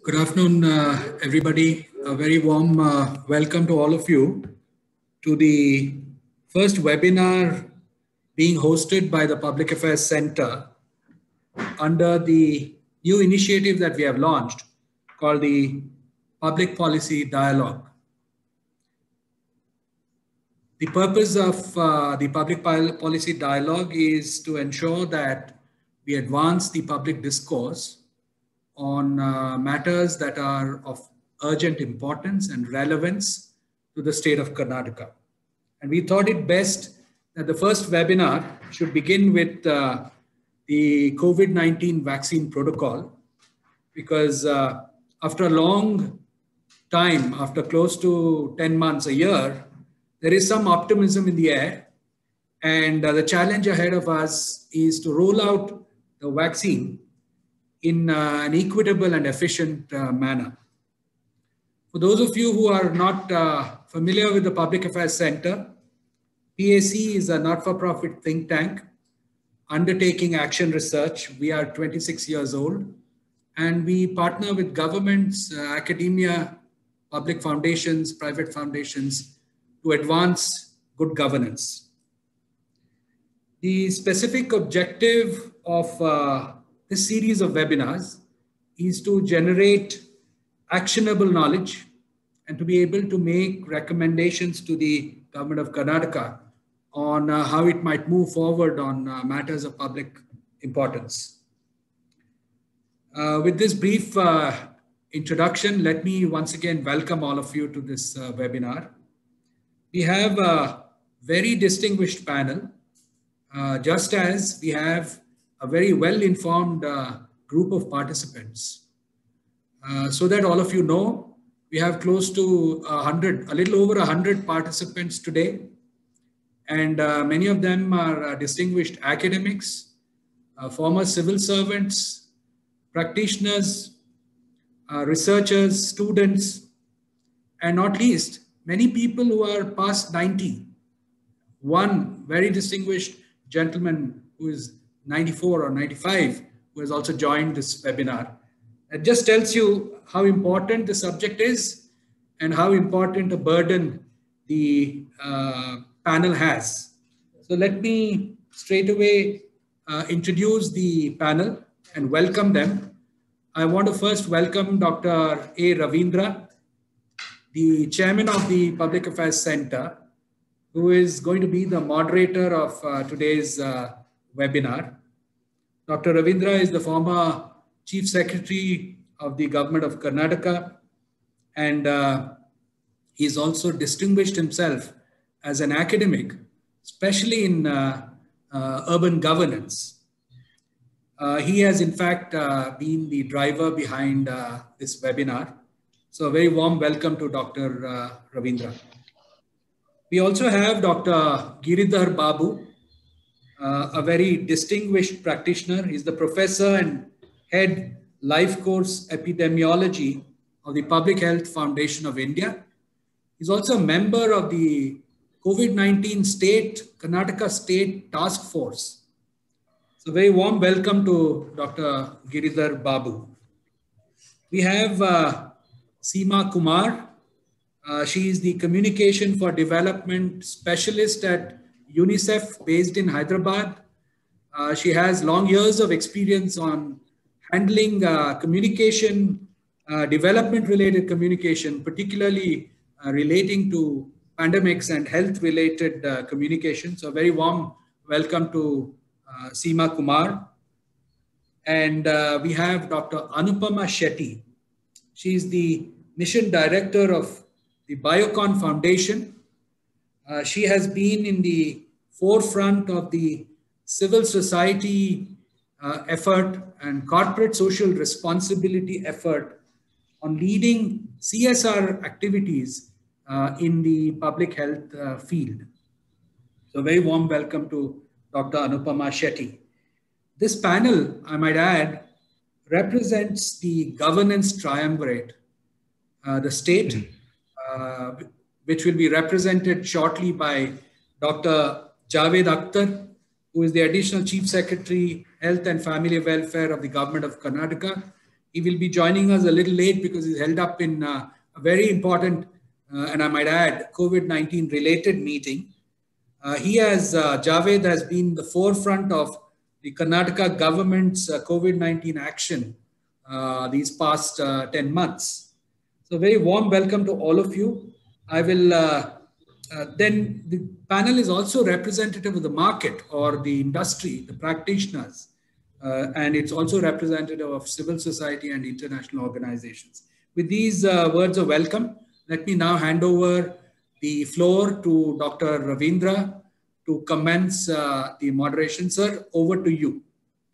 Good afternoon, everybody. A very warm welcome to all of you to the first webinar being hosted by the Public Affairs Center under the new initiative that we have launched called the Public Policy Dialogue. The purpose of the Public Policy Dialogue is to ensure that we advance the public discourse on matters that are of urgent importance and relevance to the state of Karnataka. And we thought it best that the first webinar should begin with the COVID-19 vaccine protocol, because after a long time, after close to 10 months, a year, there is some optimism in the air. And the challenge ahead of us is to roll out the vaccine in an equitable and efficient manner. For those of you who are not familiar with the Public Affairs Center, PAC is a not-for-profit think tank undertaking action research. We are 26 years old, and we partner with governments, academia, public foundations, private foundations to advance good governance. The specific objective of this series of webinars is to generate actionable knowledge and to be able to make recommendations to the government of Karnataka on how it might move forward on matters of public importance. With this brief introduction, let me once again welcome all of you to this webinar. We have a very distinguished panel, just as we have a very well-informed group of participants. So that all of you know, we have close to a little over 100 participants today. And many of them are distinguished academics, former civil servants, practitioners, researchers, students, and not least, many people who are past 90. One very distinguished gentleman who is 94 or 95, who has also joined this webinar. It just tells you how important the subject is and how important a burden the panel has. So let me straight away introduce the panel and welcome them. I want to first welcome Dr. A. Ravindra, the chairman of the Public Affairs Center, who is going to be the moderator of today's webinar. Dr. Ravindra is the former Chief Secretary of the Government of Karnataka, and he's also distinguished himself as an academic, especially in urban governance. He has in fact been the driver behind this webinar. So a very warm welcome to Dr. Ravindra. We also have Dr. Giridhar Babu, a very distinguished practitioner. He's the professor and head life course epidemiology of the Public Health Foundation of India. He's also a member of the COVID-19 Karnataka State Task Force. So very warm welcome to Dr. Giridhar Babu. We have Seema Kumar. She is the Communication for Development Specialist at UNICEF based in Hyderabad. She has long years of experience on handling communication, development-related communication, particularly relating to pandemics and health-related communication. So a very warm welcome to Seema Kumar. And we have Dr. Anupama Shetty. She is the Mission Director of the Biocon Foundation. She has been in the forefront of the civil society effort and corporate social responsibility effort on leading CSR activities in the public health field. So very warm welcome to Dr. Anupama Shetty. This panel, I might add, represents the governance triumvirate, the state, which will be represented shortly by Dr. Javed Akhtar, who is the Additional Chief Secretary, Health and Family Welfare of the Government of Karnataka. He will be joining us a little late because he's held up in a very important, and I might add, COVID-19 related meeting. Javed has been the forefront of the Karnataka government's COVID-19 action these past 10 months. So very warm welcome to all of you. I will, then the panel is also representative of the market or the industry, the practitioners, and it's also representative of civil society and international organizations. With these words of welcome, let me now hand over the floor to Dr. Ravindra to commence the moderation. Sir, over to you.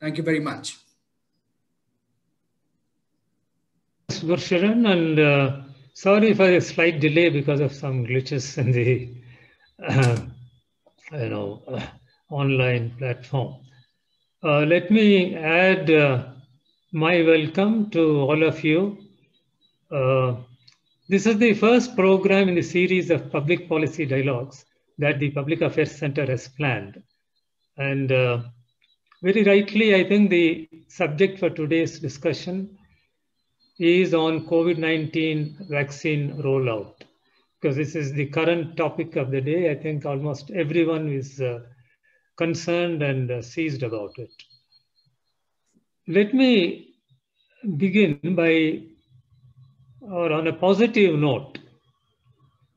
Thank you very much. Gursharan, and sorry for a slight delay because of some glitches in the online platform. Let me add my welcome to all of you. This is the first program in the series of public policy dialogues that the Public Affairs Center has planned. And very rightly, I think the subject for today's discussion is on COVID-19 vaccine rollout, because this is the current topic of the day. I think almost everyone is concerned and seized about it. Let me begin on a positive note.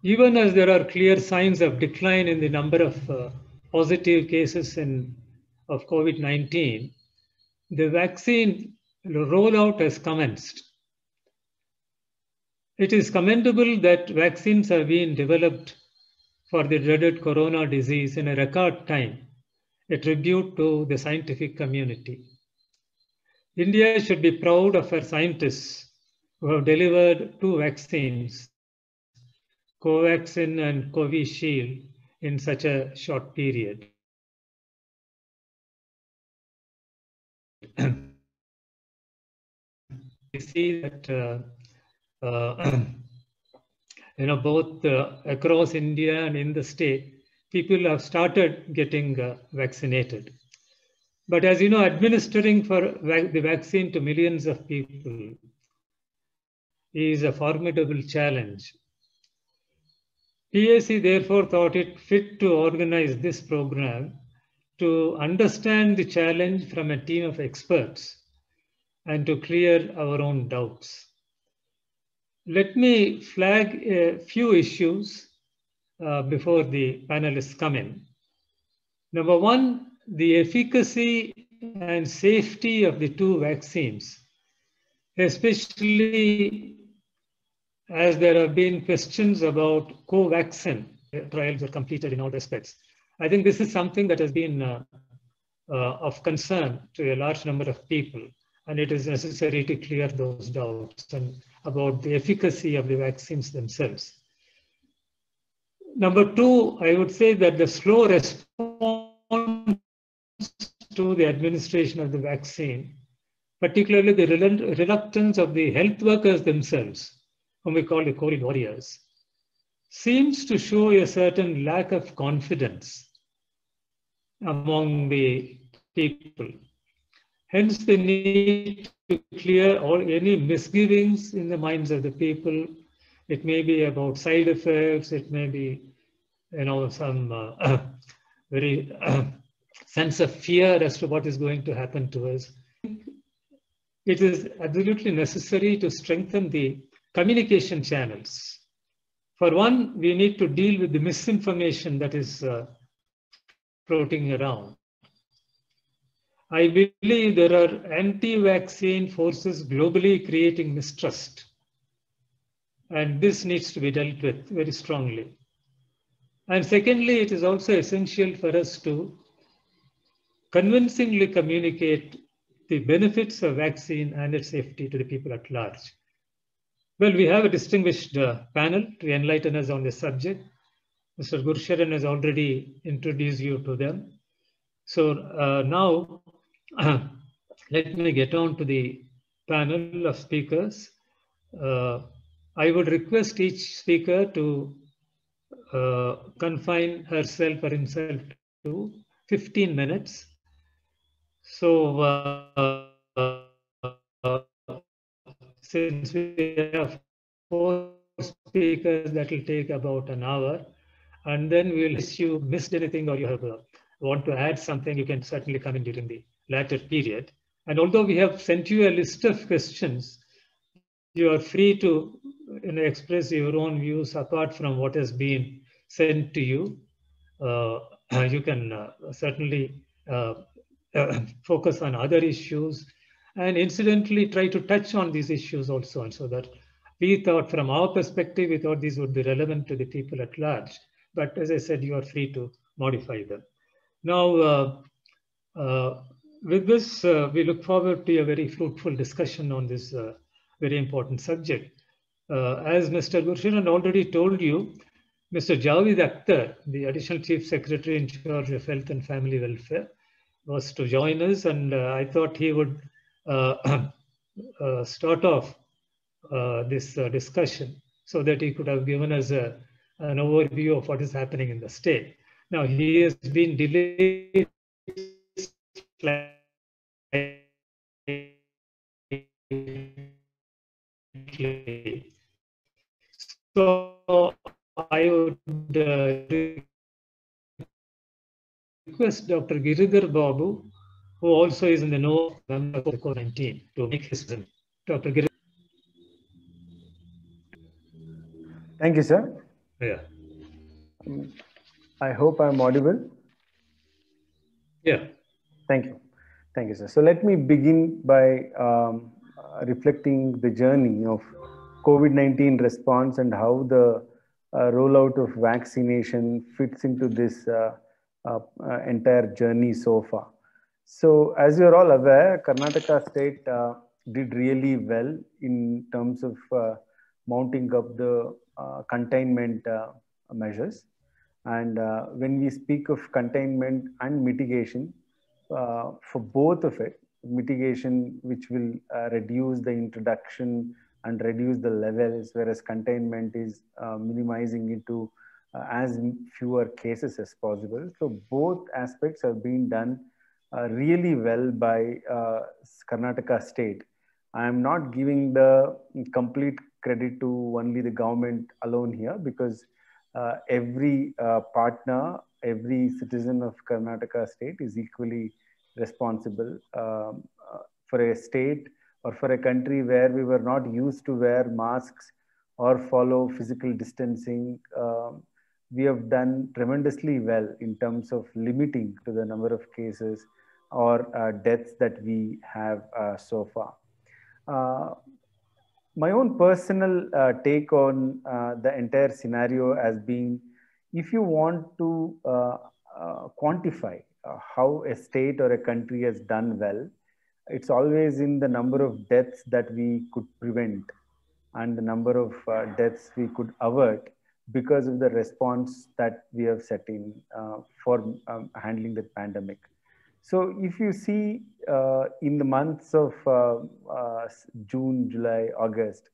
Even as there are clear signs of decline in the number of positive cases of COVID-19, the vaccine rollout has commenced. It is commendable that vaccines are being developed for the dreaded corona disease in a record time, a tribute to the scientific community. India should be proud of our scientists who have delivered 2 vaccines, Covaxin and Covishield, in such a short period. We see that both across India and in the state, people have started getting vaccinated. But as you know, administering the vaccine to millions of people is a formidable challenge. PAC therefore thought it fit to organize this program to understand the challenge from a team of experts and to clear our own doubts. Let me flag a few issues before the panelists come in. Number one, the efficacy and safety of the 2 vaccines, especially as there have been questions about Covaxin. Trials were completed in all respects. I think this is something that has been of concern to a large number of people, and it is necessary to clear those doubts and about the efficacy of the vaccines themselves. Number 2, I would say that the slow response to the administration of the vaccine, particularly the reluctance of the health workers themselves, whom we call the COVID warriors, seems to show a certain lack of confidence among the people. Hence, the need to clear any misgivings in the minds of the people. It may be about side effects. It may be, some very sense of fear as to what is going to happen to us. It is absolutely necessary to strengthen the communication channels. For one, we need to deal with the misinformation that is floating around. I believe there are anti-vaccine forces globally creating mistrust, and this needs to be dealt with very strongly. And secondly, it is also essential for us to convincingly communicate the benefits of vaccine and its safety to the people at large. Well, we have a distinguished panel to enlighten us on this subject. Mr. Gursharan has already introduced you to them. So now, let me get on to the panel of speakers. I would request each speaker to confine herself or himself to 15 minutes. So since we have 4 speakers, that will take about an hour. And then we'll, if you missed anything or you have want to add something, you can certainly come in during the latter period. And although we have sent you a list of questions, you are free to express your own views apart from what has been sent to you. You can certainly focus on other issues and incidentally try to touch on these issues also. And so that we thought from our perspective, we thought these would be relevant to the people at large. But as I said, you are free to modify them. Now, with this, we look forward to a very fruitful discussion on this very important subject. As Mr. Gurshiran already told you, Mr. Javed Akhtar, the Additional Chief Secretary in charge of Health and Family Welfare, was to join us, and I thought he would start off this discussion so that he could have given us an overview of what is happening in the state. Now, he has been delayed slightly. So I would request Dr. Giridhar Babu, who also is in the know of COVID-19, to make his presence. Dr. Giridhar. Thank you, sir. Yeah. I hope I'm audible. Yeah. Thank you. Thank you, sir. So let me begin by reflecting the journey of COVID-19 response and how the rollout of vaccination fits into this entire journey so far. So as you're all aware, Karnataka state did really well in terms of mounting up the containment measures. And when we speak of containment and mitigation, for both of it, mitigation which will reduce the introduction and reduce the levels, whereas containment is minimizing it to as fewer cases as possible. So both aspects have been done really well by Karnataka state. I am not giving the complete credit to only the government alone here, because every partner, every citizen of Karnataka state is equally responsible. For a state or for a country where we were not used to wear masks or follow physical distancing, we have done tremendously well in terms of limiting to the number of cases or deaths that we have so far. My own personal take on the entire scenario has been, if you want to quantify how a state or a country has done well, it's always in the number of deaths that we could prevent and the number of deaths we could avert because of the response that we have set in for handling the pandemic. So if you see in the months of June, July, August,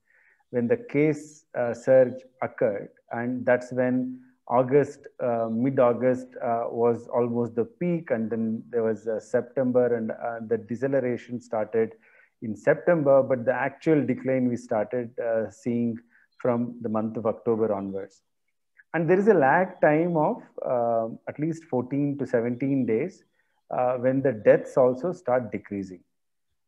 when the case surge occurred, and that's when August, mid-August was almost the peak, and then there was September, and the deceleration started in September, but the actual decline we started seeing from the month of October onwards. And there is a lag time of at least 14 to 17 days when the deaths also start decreasing.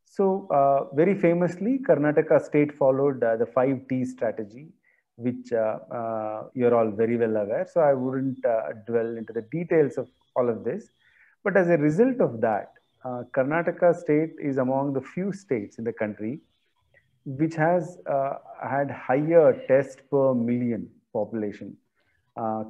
So very famously, Karnataka state followed the 5T strategy, which you're all very well aware. So I wouldn't dwell into the details of all of this. But as a result of that, Karnataka state is among the few states in the country which has had higher test per million population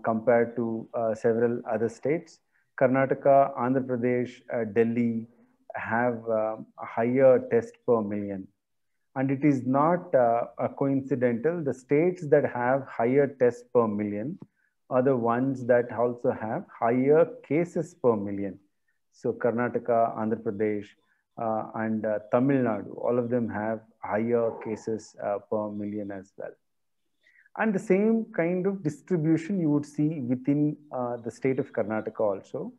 compared to several other states. Karnataka, Andhra Pradesh, Delhi have a higher test per million. And it is not a coincidental. The states that have higher tests per million are the ones that also have higher cases per million. So Karnataka, Andhra Pradesh, and Tamil Nadu, all of them have higher cases per million as well. And the same kind of distribution you would see within the state of Karnataka also.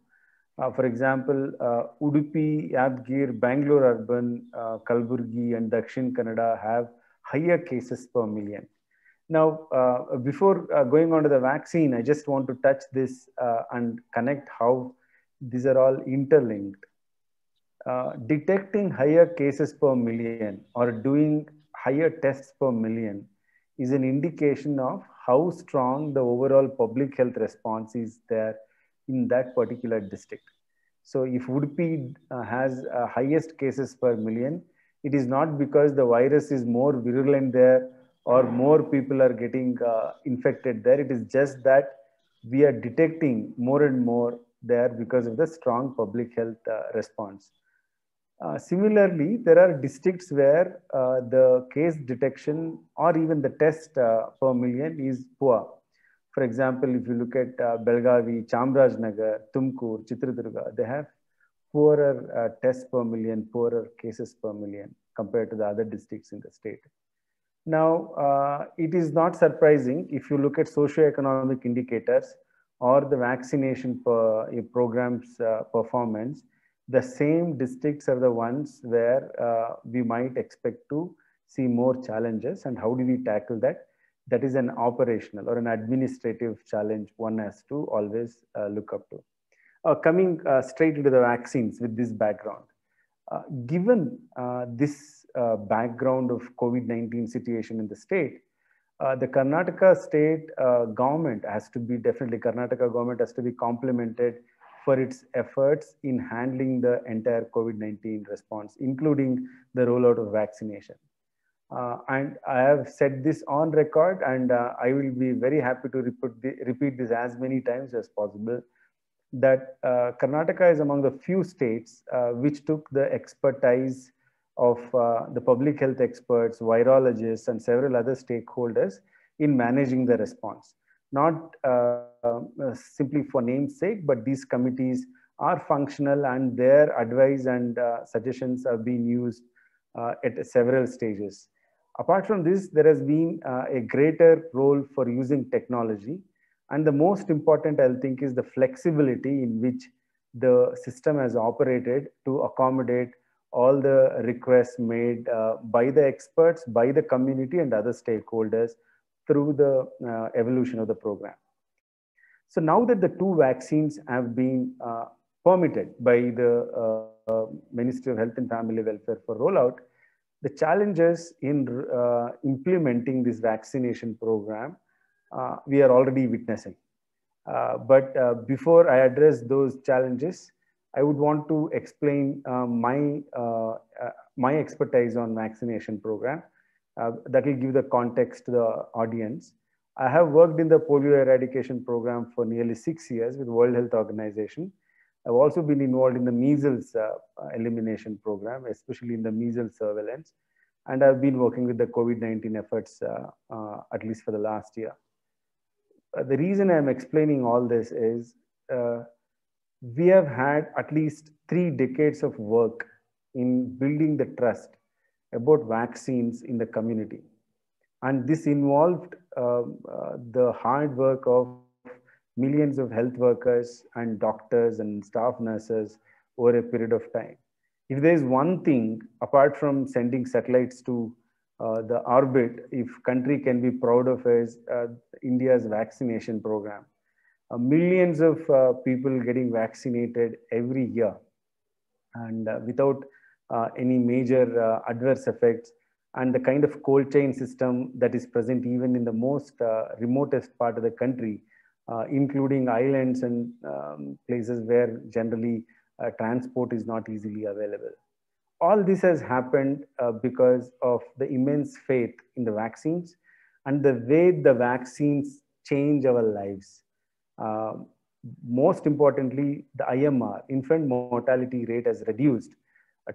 For example, Udupi, Yadgir, Bangalore urban, Kalburgi, and Dakshin Kannada have higher cases per million. Now, before going on to the vaccine, I just want to touch this and connect how these are all interlinked. Detecting higher cases per million or doing higher tests per million is an indication of how strong the overall public health response is there in that particular district. So if Udupi has highest cases per million, it is not because the virus is more virulent there or more people are getting infected there. It is just that we are detecting more and more there because of the strong public health response. Similarly, there are districts where the case detection or even the test per million is poor. For example, if you look at Belgavi, Chamarajanagar, Tumkur, Chitradurga, they have poorer tests per million, poorer cases per million compared to the other districts in the state. Now, it is not surprising if you look at socioeconomic indicators or the vaccination programs performance, the same districts are the ones where we might expect to see more challenges. And how do we tackle that? That is an operational or an administrative challenge one has to always look up to. Coming straight into the vaccines with this background. Given this background of COVID-19 situation in the state, the Karnataka state government has to be Karnataka government has to be complimented for its efforts in handling the entire COVID-19 response, including the rollout of vaccination. And I have said this on record, and I will be very happy to repeat this as many times as possible, that Karnataka is among the few states which took the expertise of the public health experts, virologists, and several other stakeholders in managing the response. Not simply for name's sake, but these committees are functional and their advice and suggestions are being used at several stages. Apart from this, there has been a greater role for using technology. And the most important, I think, is the flexibility in which the system has operated to accommodate all the requests made by the experts, by the community and other stakeholders through the evolution of the program. So now that the 2 vaccines have been permitted by the Ministry of Health and Family Welfare for rollout, the challenges in implementing this vaccination program we are already witnessing. But before I address those challenges, I would want to explain my expertise on vaccination program. That will give the context to the audience. I have worked in the polio eradication program for nearly 6 years with World Health Organization. I've also been involved in the measles elimination program, especially in the measles surveillance. And I've been working with the COVID-19 efforts, at least for the last year. The reason I'm explaining all this is we have had at least 3 decades of work in building the trust about vaccines in the community. And this involved the hard work of millions of health workers and doctors and staff nurses over a period of time. If there's one thing, apart from sending satellites to the orbit, if country can be proud of is India's vaccination program. Millions of people getting vaccinated every year and without any major adverse effects, and the kind of cold chain system that is present even in the most remotest part of the country, including islands and places where generally transport is not easily available. All this has happened because of the immense faith in the vaccines and the way the vaccines change our lives. Most importantly, the IMR, infant mortality rate, has reduced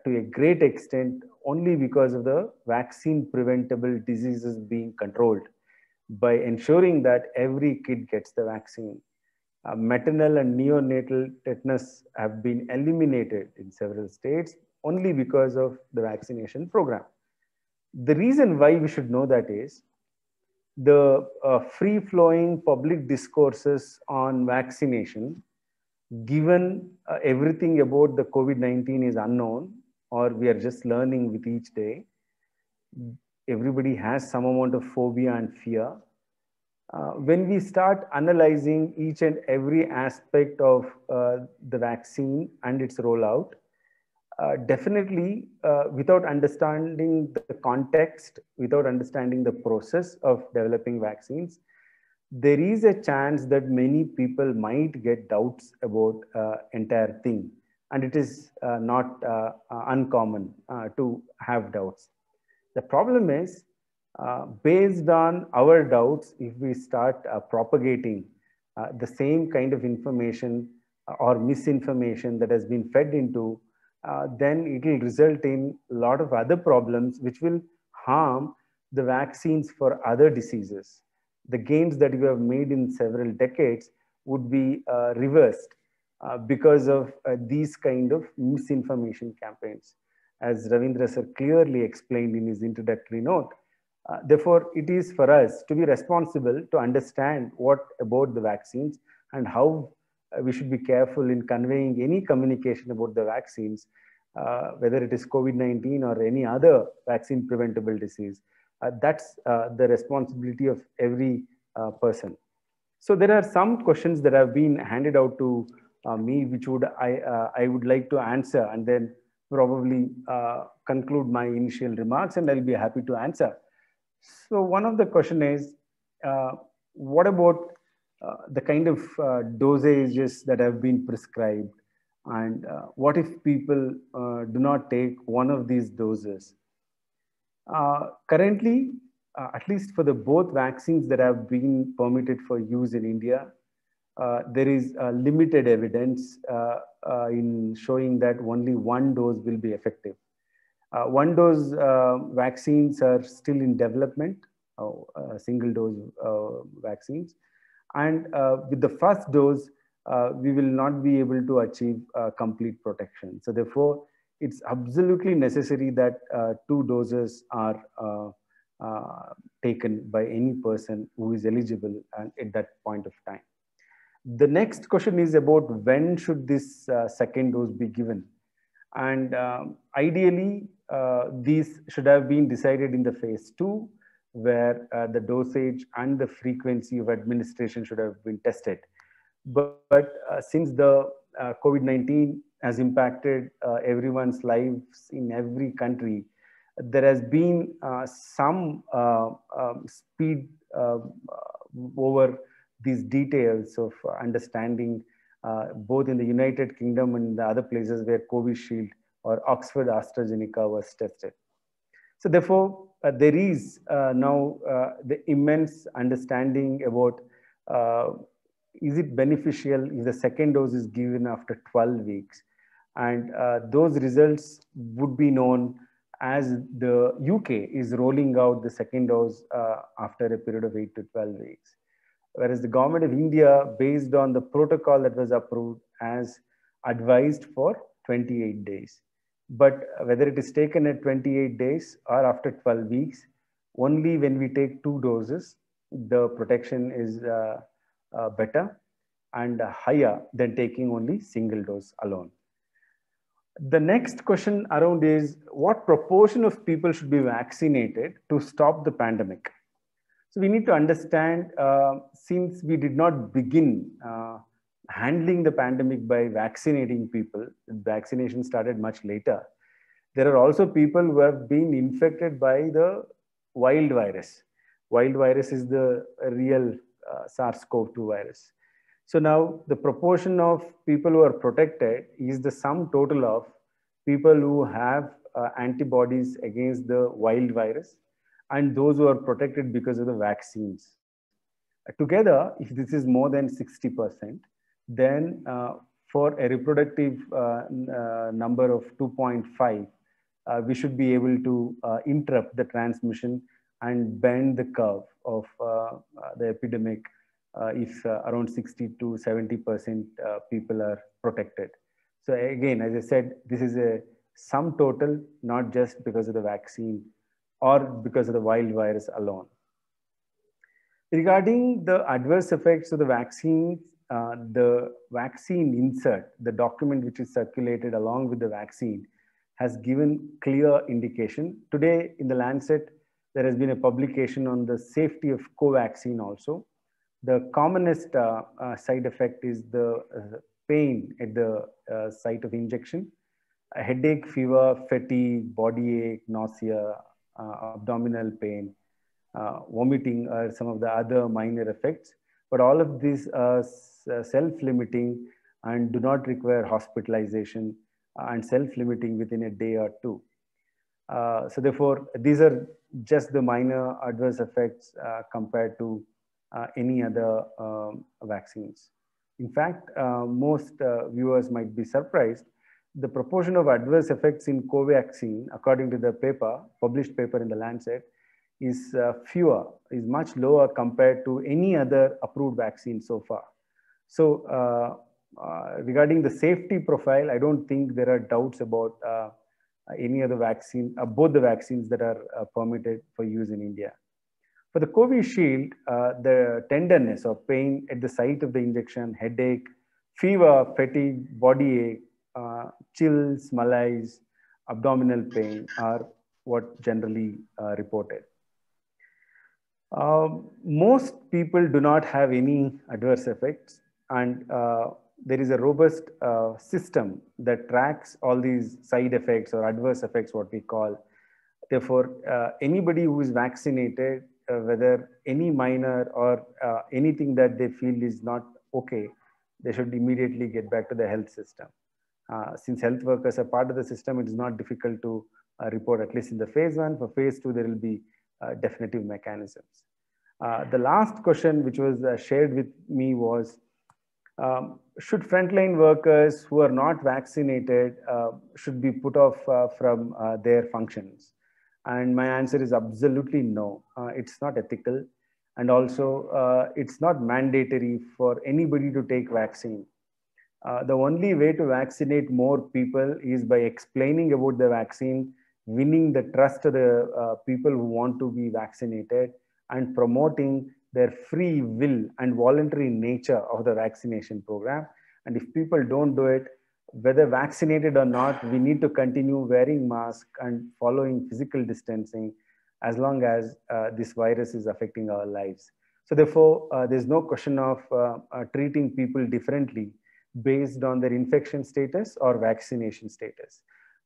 to a great extent only because of the vaccine preventable diseases being controlled by ensuring that every kid gets the vaccine. Maternal and neonatal tetanus have been eliminated in several states only because of the vaccination program. The reason why we should know that is the free-flowing public discourses on vaccination, given everything about the COVID-19 is unknown, or we are just learning with each day, everybody has some amount of phobia and fear. When we start analyzing each and every aspect of the vaccine and its rollout, definitely without understanding the context, without understanding the process of developing vaccines, there is a chance that many people might get doubts about entire thing. And it is not uncommon to have doubts. The problem is, based on our doubts, if we start propagating the same kind of information or misinformation that has been fed into, then it will result in a lot of other problems which will harm the vaccines for other diseases. The gains that you have made in several decades would be reversed because of these kind of misinformation campaigns, as Ravindra sir clearly explained in his introductory note. Therefore, it is for us to be responsible to understand what about the vaccines and how we should be careful in conveying any communication about the vaccines, whether it is COVID-19 or any other vaccine preventable disease. That's the responsibility of every person. So there are some questions that have been handed out to me, which I would like to answer, and then probably conclude my initial remarks, and I'll be happy to answer. So one of the question is, what about the kind of dosages that have been prescribed, and what if people do not take one of these doses? Currently, at least for the both vaccines that have been permitted for use in India, there is limited evidence in showing that only one dose will be effective. One dose vaccines are still in development, single dose vaccines. And with the first dose, we will not be able to achieve complete protection. So therefore, it's absolutely necessary that two doses are taken by any person who is eligible at that point of time. The next question is about when should this second dose be given? And ideally, these should have been decided in the phase 2, where the dosage and the frequency of administration should have been tested. But since the COVID-19 has impacted everyone's lives in every country, there has been some speed over these details of understanding both in the United Kingdom and the other places where Covishield or Oxford AstraZeneca was tested. So therefore, there is now the immense understanding about is it beneficial if the second dose is given after 12 weeks? And those results would be known as the UK is rolling out the second dose after a period of 8 to 12 weeks. Whereas the government of India, based on the protocol that was approved, has advised for 28 days. But whether it is taken at 28 days or after 12 weeks, only when we take two doses, the protection is better and higher than taking only single dose alone. The next question around is, what proportion of people should be vaccinated to stop the pandemic? So we need to understand, since we did not begin handling the pandemic by vaccinating people, vaccination started much later. There are also people who have been infected by the wild virus. Wild virus is the real SARS-CoV-2 virus. So now the proportion of people who are protected is the sum total of people who have antibodies against the wild virus and those who are protected because of the vaccines. Together, if this is more than 60%, then for a reproductive number of 2.5, we should be able to interrupt the transmission and bend the curve of the epidemic if around 60 to 70% people are protected. So again, as I said, this is a sum total, not just because of the vaccine or because of the wild virus alone. Regarding the adverse effects of the vaccine insert, the document which is circulated along with the vaccine, has given clear indication. Today in the Lancet, There has been a publication on the safety of Covaxin also. The commonest side effect is the pain at the site of injection. A headache, fever, fatigue, body ache, nausea, abdominal pain, vomiting are some of the other minor effects. But all of these are self-limiting and do not require hospitalization and self-limiting within a day or two. So therefore, these are just the minor adverse effects compared to any other vaccines. In fact, most viewers might be surprised. The proportion of adverse effects in Covaxin, according to the paper, published paper in the Lancet, is much lower compared to any other approved vaccine so far. So regarding the safety profile, I don't think there are doubts about any other vaccine, both the vaccines that are permitted for use in India. For the Covishield, the tenderness or pain at the site of the injection, headache, fever, fatigue, body ache, chills, malaise, abdominal pain are what generally reported. Most people do not have any adverse effects, and there is a robust system that tracks all these side effects or adverse effects, what we call. Therefore, anybody who is vaccinated, whether any minor or anything that they feel is not okay, they should immediately get back to the health system. Since health workers are part of the system, it is not difficult to report, at least in the phase 1. For phase 2, there will be definitive mechanisms. The last question which was shared with me was, should frontline workers who are not vaccinated should be put off from their functions? And my answer is absolutely no. It's not ethical. And also, it's not mandatory for anybody to take vaccine. The only way to vaccinate more people is by explaining about the vaccine, winning the trust of the people who want to be vaccinated, and promoting their free will and voluntary nature of the vaccination program. And if people don't do it, whether vaccinated or not, we need to continue wearing masks and following physical distancing as long as this virus is affecting our lives. So therefore, there's no question of treating people differently based on their infection status or vaccination status.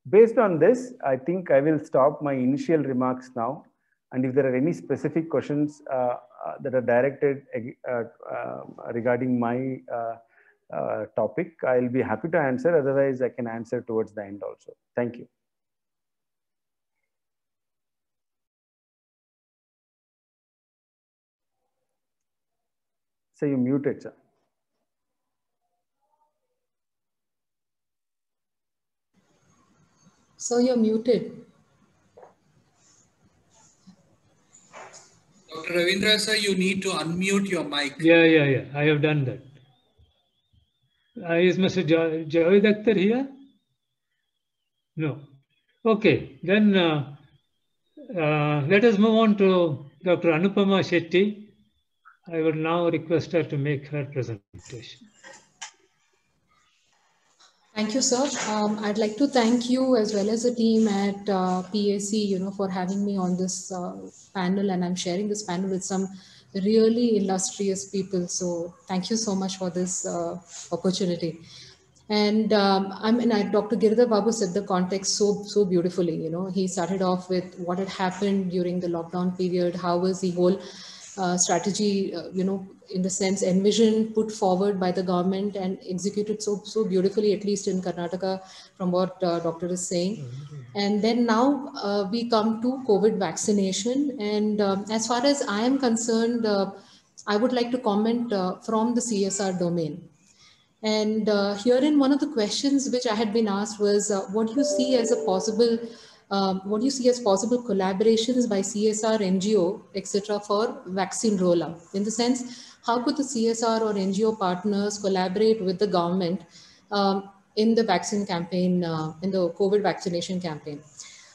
Based on this, I think I will stop my initial remarks now. And if there are any specific questions that are directed regarding my topic, I'll be happy to answer. Otherwise, I can answer towards the end also. Thank you. So you muted, sir. So you're muted. Dr. Ravindra, sir, you need to unmute your mic. Yeah. I have done that. Is Mr. Javed Akhtar here? No. Okay, then let us move on to Dr. Anupama Shetty. I would now request her to make her presentation. Thank you, sir. I'd like to thank you as well as the team at PAC, for having me on this panel, and I'm sharing this panel with some really illustrious people. So thank you so much for this opportunity. And Dr. Giridhar Babu set the context so beautifully. He started off with what had happened during the lockdown period. How was the whole strategy, in the sense envisioned, put forward by the government and executed so beautifully, at least in Karnataka, from what doctor is saying. And then now we come to COVID vaccination. And as far as I am concerned, I would like to comment from the CSR domain. And herein, one of the questions which I had been asked was, what do you see as possible collaborations by CSR, NGO, etc. for vaccine rollout? In the sense, how could the CSR or NGO partners collaborate with the government in the vaccine campaign, in the COVID vaccination campaign?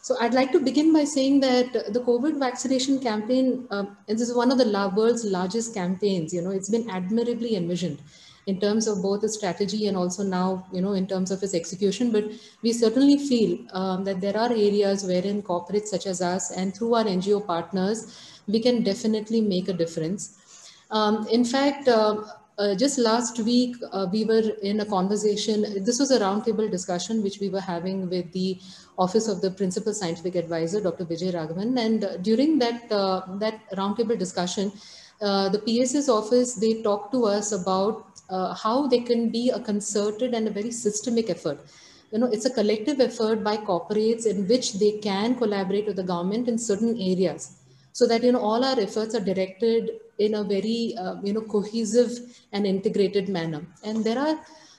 So I'd like to begin by saying that the COVID vaccination campaign, and this is one of the world's largest campaigns, it's been admirably envisioned. in terms of both the strategy and also now, in terms of its execution. But we certainly feel that there are areas wherein corporates such as us and through our NGO partners, we can definitely make a difference. In fact, just last week, we were in a conversation. This was a roundtable discussion which we were having with the Office of the Principal Scientific Advisor, Dr. Vijay Raghavan. And during that roundtable discussion, the PS's office, they talked to us about how there can be a concerted and a very systemic effort. It's a collective effort by corporates in which they can collaborate with the government in certain areas, so that all our efforts are directed in a very cohesive and integrated manner. And there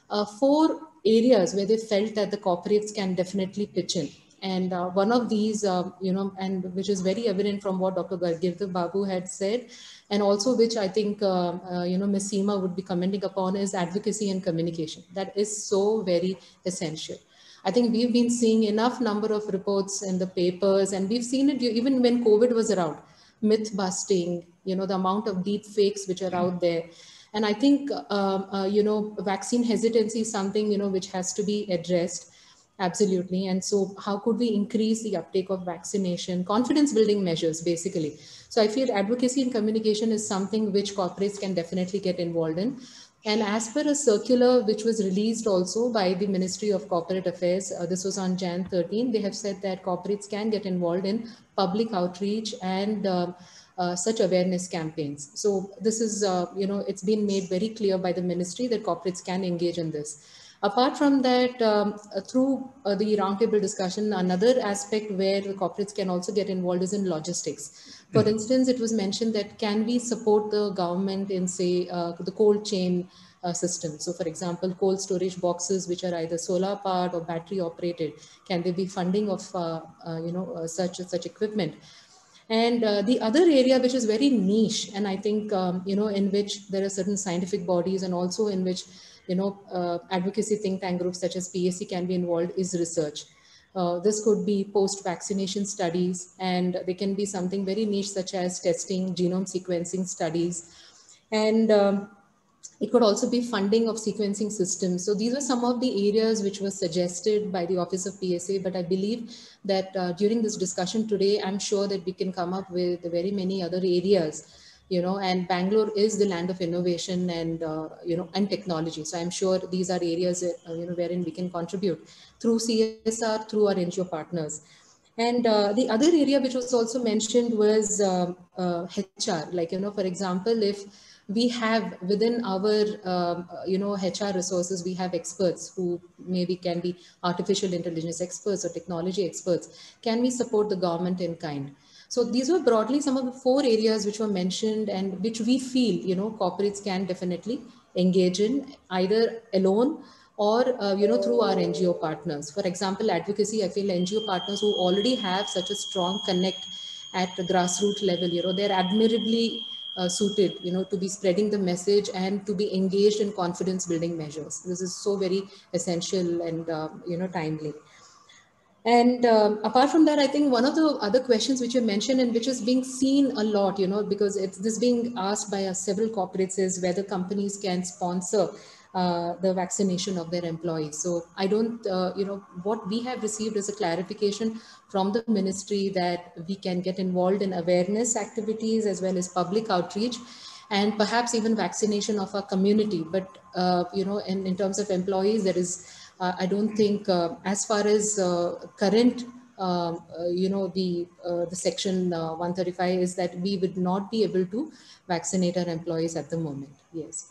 are 4 areas where they felt that the corporates can definitely pitch in. And one of these, and which is very evident from what Dr. Girdhar Babu had said, and also which I think, Ms. Seema would be commenting upon, is advocacy and communication. That is so very essential. I think we've been seeing enough number of reports in the papers, and we've seen it even when COVID was around, myth busting, the amount of deep fakes which are out there. And I think, vaccine hesitancy is something, which has to be addressed. Absolutely. And so how could we increase the uptake of vaccination, confidence building measures, basically? So I feel advocacy and communication is something which corporates can definitely get involved in. And as per a circular which was released also by the Ministry of Corporate Affairs, this was on Jan 13, they have said that corporates can get involved in public outreach and such awareness campaigns. So this is, it's been made very clear by the ministry that corporates can engage in this. Apart from that, through the roundtable discussion, another aspect where the corporates can also get involved is in logistics. For instance, it was mentioned that can we support the government in, say, the cold chain system. So, for example, cold storage boxes, which are either solar powered or battery operated, can there be funding of, such equipment? And the other area which is very niche, and I think, in which there are certain scientific bodies and also in which, advocacy think tank groups such as PAC can be involved, is research. This could be post-vaccination studies, and there can be something very niche such as testing, genome sequencing studies. And it could also be funding of sequencing systems. So these are some of the areas which were suggested by the Office of PSA, but I believe that during this discussion today, I'm sure that we can come up with very many other areas, and Bangalore is the land of innovation and, and technology. So I'm sure these are areas, wherein we can contribute through CSR, through our NGO partners. And the other area which was also mentioned was HR, like, for example, if we have within our, HR resources, we have experts who maybe can be artificial intelligence experts or technology experts. Can we support the government in kind? So these were broadly some of the 4 areas which were mentioned and which we feel, corporates can definitely engage in either alone or, through our NGO partners. For example, advocacy, I feel NGO partners who already have such a strong connect at the grassroots level, they're admirably suited, to be spreading the message and to be engaged in confidence building measures. This is so very essential and, timely. And apart from that, I think one of the other questions which you mentioned and which is being seen a lot, because it's this being asked by several corporates is whether companies can sponsor the vaccination of their employees. So I don't, what we have received is a clarification from the ministry that we can get involved in awareness activities as well as public outreach and perhaps even vaccination of our community. But, in terms of employees, there is, I don't think as far as current, the section 135 is that we would not be able to vaccinate our employees at the moment. Yes.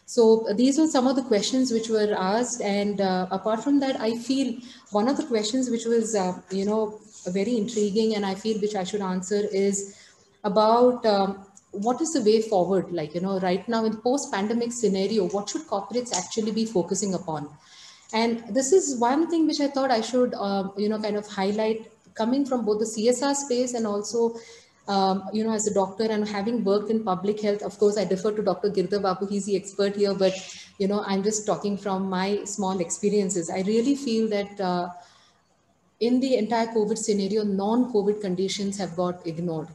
So these were some of the questions which were asked. And apart from that, I feel one of the questions which was, very intriguing and I feel which I should answer is about what is the way forward? Like, right now in post-pandemic scenario, what should corporates actually be focusing upon? And this is one thing which I thought I should, kind of highlight coming from both the CSR space and also, as a doctor and having worked in public health. Of course, I defer to Dr. Girdhar Babu, he's the expert here, but, I'm just talking from my small experiences. I really feel that in the entire COVID scenario, non-COVID conditions have got ignored,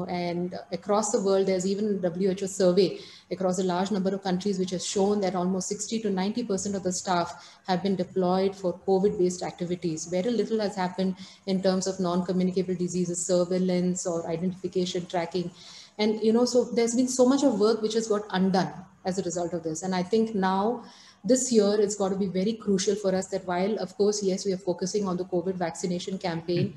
and across the world, there's even a WHO survey across a large number of countries, which has shown that almost 60 to 90% of the staff have been deployed for COVID-based activities. Very little has happened in terms of non-communicable diseases, surveillance or identification, tracking. And, so there's been so much of work which has got undone as a result of this. And I think now, this year, it's got to be very crucial for us that while, of course, yes, we are focusing on the COVID vaccination campaign,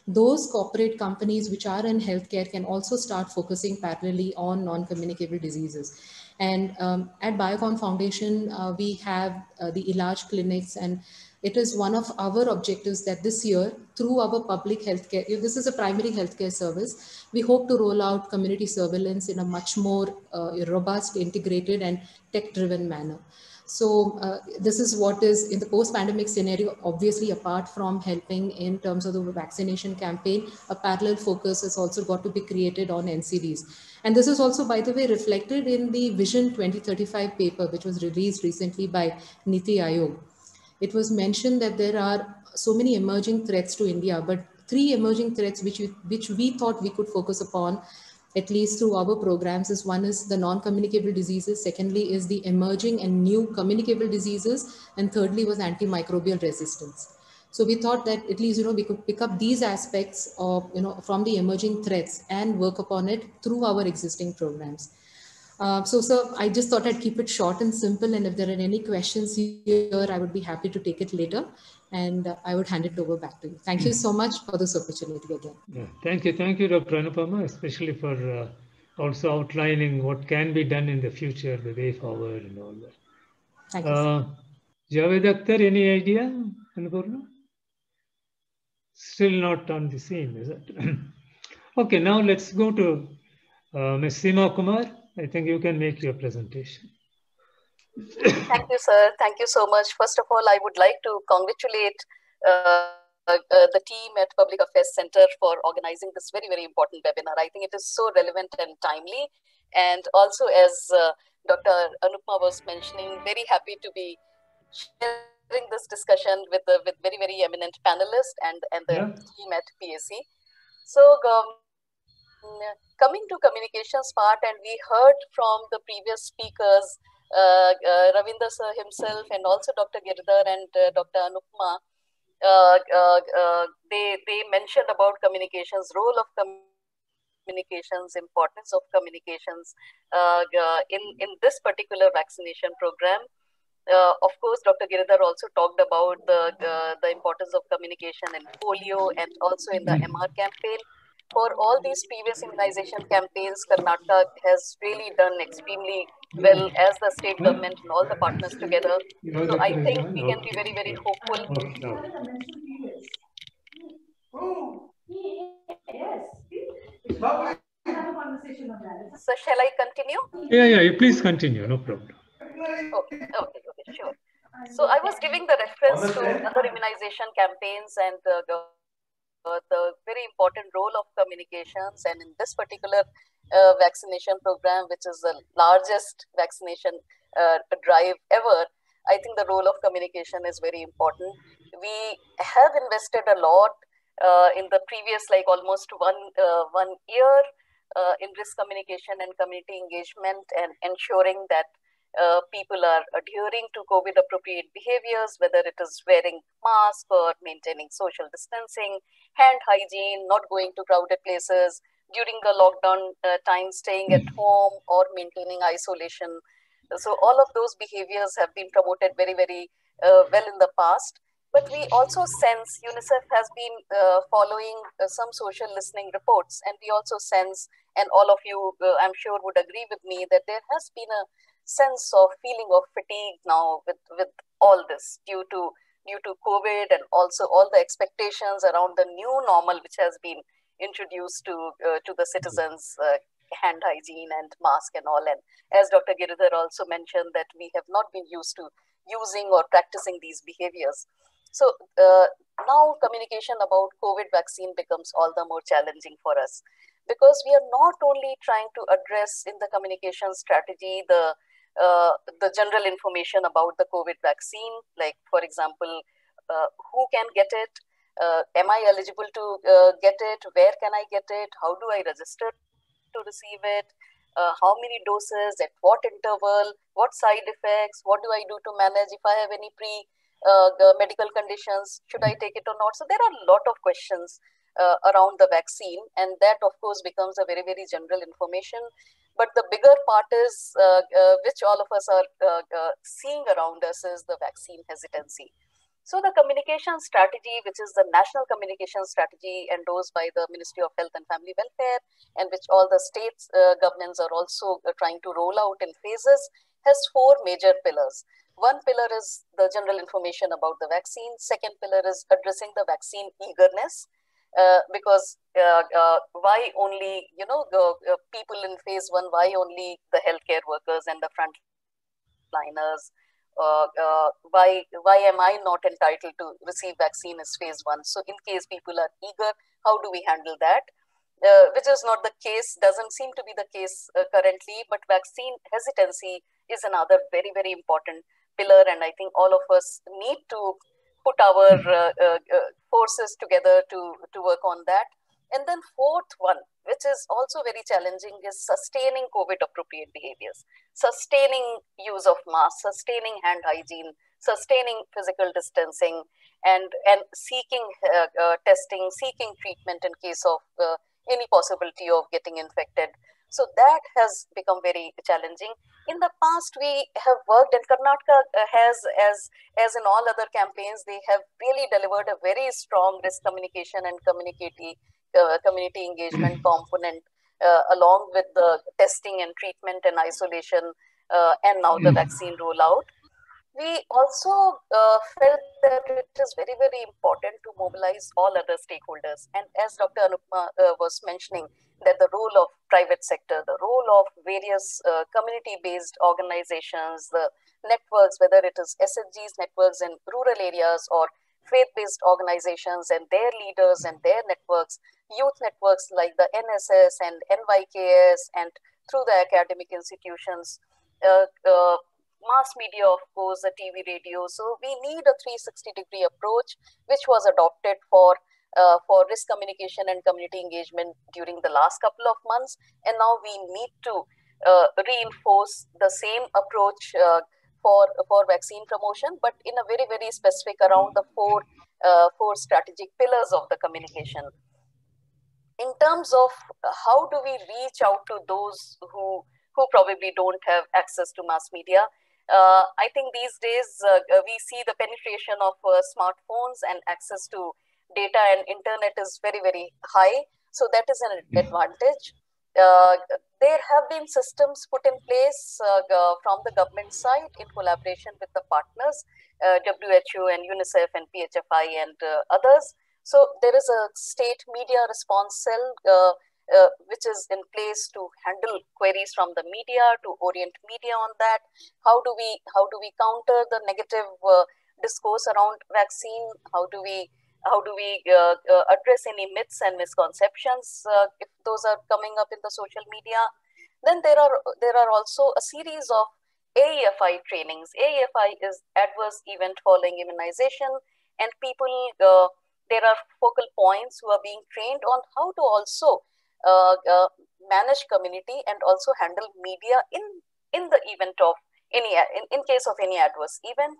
those corporate companies which are in healthcare can also start focusing parallelly on non-communicable diseases. And at Biocon Foundation, we have the Ilaj clinics, and it is one of our objectives that this year, through our public healthcare, this is a primary healthcare service, we hope to roll out community surveillance in a much more robust, integrated, and tech-driven manner. So this is what is in the post-pandemic scenario, obviously apart from helping in terms of the vaccination campaign, a parallel focus has also got to be created on NCDs. And this is also, by the way, reflected in the Vision 2035 paper, which was released recently by Niti Aayog. It was mentioned that there are so many emerging threats to India, but 3 emerging threats which we thought we could focus upon, at least through our programs, is one is the non-communicable diseases, secondly is the emerging and new communicable diseases, and thirdly was antimicrobial resistance. So we thought that at least, we could pick up these aspects of, from the emerging threats and work upon it through our existing programs. So, sir, I just thought I'd keep it short and simple. And if there are any questions here, I would be happy to take it later. And I would hand it over back to you. Thank you so much for this opportunity again. Yeah, thank you, Dr. Anupama, especially for also outlining what can be done in the future, the way forward and all that. Thank you. Javed Akhtar, any idea, Annapurna? Still not on the scene, is it? Okay, now let's go to Ms. Seema Kumar. I think you can make your presentation. Thank you, sir. Thank you so much. First of all, I would like to congratulate the team at Public Affairs Center for organizing this very, very important webinar. I think it is so relevant and timely. And also, as Dr. Anupama was mentioning, very happy to be sharing this discussion with very, very eminent panelists and the team at PAC. So, coming to communications part, and we heard from the previous speakers, Ravinder sir himself, and also Dr. Giridhar and Dr. Anupama, they mentioned about communications, role of communications, importance of communications in this particular vaccination program. Of course, Dr. Giridhar also talked about the importance of communication in polio and also in the MR campaign. For all these previous immunization campaigns, Karnataka has really done extremely well as the state government and all the partners together. So I think we can be very, very hopeful. So shall I continue? Yeah, please continue, no problem. Okay, sure. So I was giving the reference to other immunization campaigns and the very important role of communications, and in this particular vaccination program, which is the largest vaccination drive ever, I think the role of communication is very important. We have invested a lot in the previous, like almost one year in risk communication and community engagement, and ensuring that people are adhering to COVID appropriate behaviors, whether it is wearing mask or maintaining social distancing, hand hygiene, not going to crowded places, during the lockdown time, staying at home or maintaining isolation. So all of those behaviors have been promoted very, very well in the past. But we also sense UNICEF has been following some social listening reports, and we also sense, and all of you I'm sure would agree with me, that there has been a sense of feeling of fatigue now with all this due to COVID, and also all the expectations around the new normal which has been introduced to the citizens, hand hygiene and mask and all. And as Dr. Giridhar also mentioned, that we have not been used to using or practicing these behaviors. So now communication about COVID vaccine becomes all the more challenging for us, because we are not only trying to address in the communication strategy the general information about the COVID vaccine, like for example, who can get it, Am I eligible to get it? Where can I get it? How do I register to receive it? How many doses, at what interval, what side effects, what do I do to manage if I have any medical conditions, should I take it or not? So there are a lot of questions around the vaccine, and that of course becomes a very, very general information. But the bigger part is, which all of us are seeing around us, is the vaccine hesitancy. So the communication strategy, which is the national communication strategy endorsed by the Ministry of Health and Family Welfare, and which all the states governments are also trying to roll out in phases, has 4 major pillars. One pillar is the general information about the vaccine. Second pillar is addressing the vaccine eagerness, because why only, the people in phase 1, why only the healthcare workers and the frontliners? Why am I not entitled to receive vaccine as phase 1? So in case people are eager, how do we handle that? Which is not the case, doesn't seem to be the case currently, but vaccine hesitancy is another very, very important pillar. And I think all of us need to put our forces together to work on that. And then fourth one, which is also very challenging, is sustaining COVID appropriate behaviors, sustaining use of masks, sustaining hand hygiene, sustaining physical distancing, and seeking testing, seeking treatment in case of any possibility of getting infected. So that has become very challenging. In the past, we have worked, and Karnataka has, as in all other campaigns, they have really delivered a very strong risk communication and community engagement component, along with the testing and treatment and isolation, and now the vaccine rollout. We also felt that it is very, very important to mobilize all other stakeholders. And as Dr. Anupma was mentioning, that the role of private sector, the role of various community-based organizations, the networks, whether it is SHG's networks in rural areas or faith-based organizations and their leaders and their networks, youth networks like the NSS and NYKS, and through the academic institutions, mass media, of course, the TV, radio. So we need a 360-degree approach, which was adopted for risk communication and community engagement during the last couple of months. And now we need to reinforce the same approach for vaccine promotion, but in a very, very specific around the four strategic pillars of the communication. In terms of how do we reach out to those who probably don't have access to mass media, I think these days we see the penetration of smartphones and access to data and internet is very, very high. So that is an advantage. There have been systems put in place from the government side in collaboration with the partners, WHO and UNICEF and PHFI and others. So there is a state media response cell which is in place to handle queries from the media, to orient media on that. How do we counter the negative discourse around vaccine? How do we address any myths and misconceptions if those are coming up in the social media? Then there are also a series of AEFI trainings. AEFI is adverse event following immunization, and people, there are focal points who are being trained on how to also manage community and also handle media in the event of any, in case of any adverse event.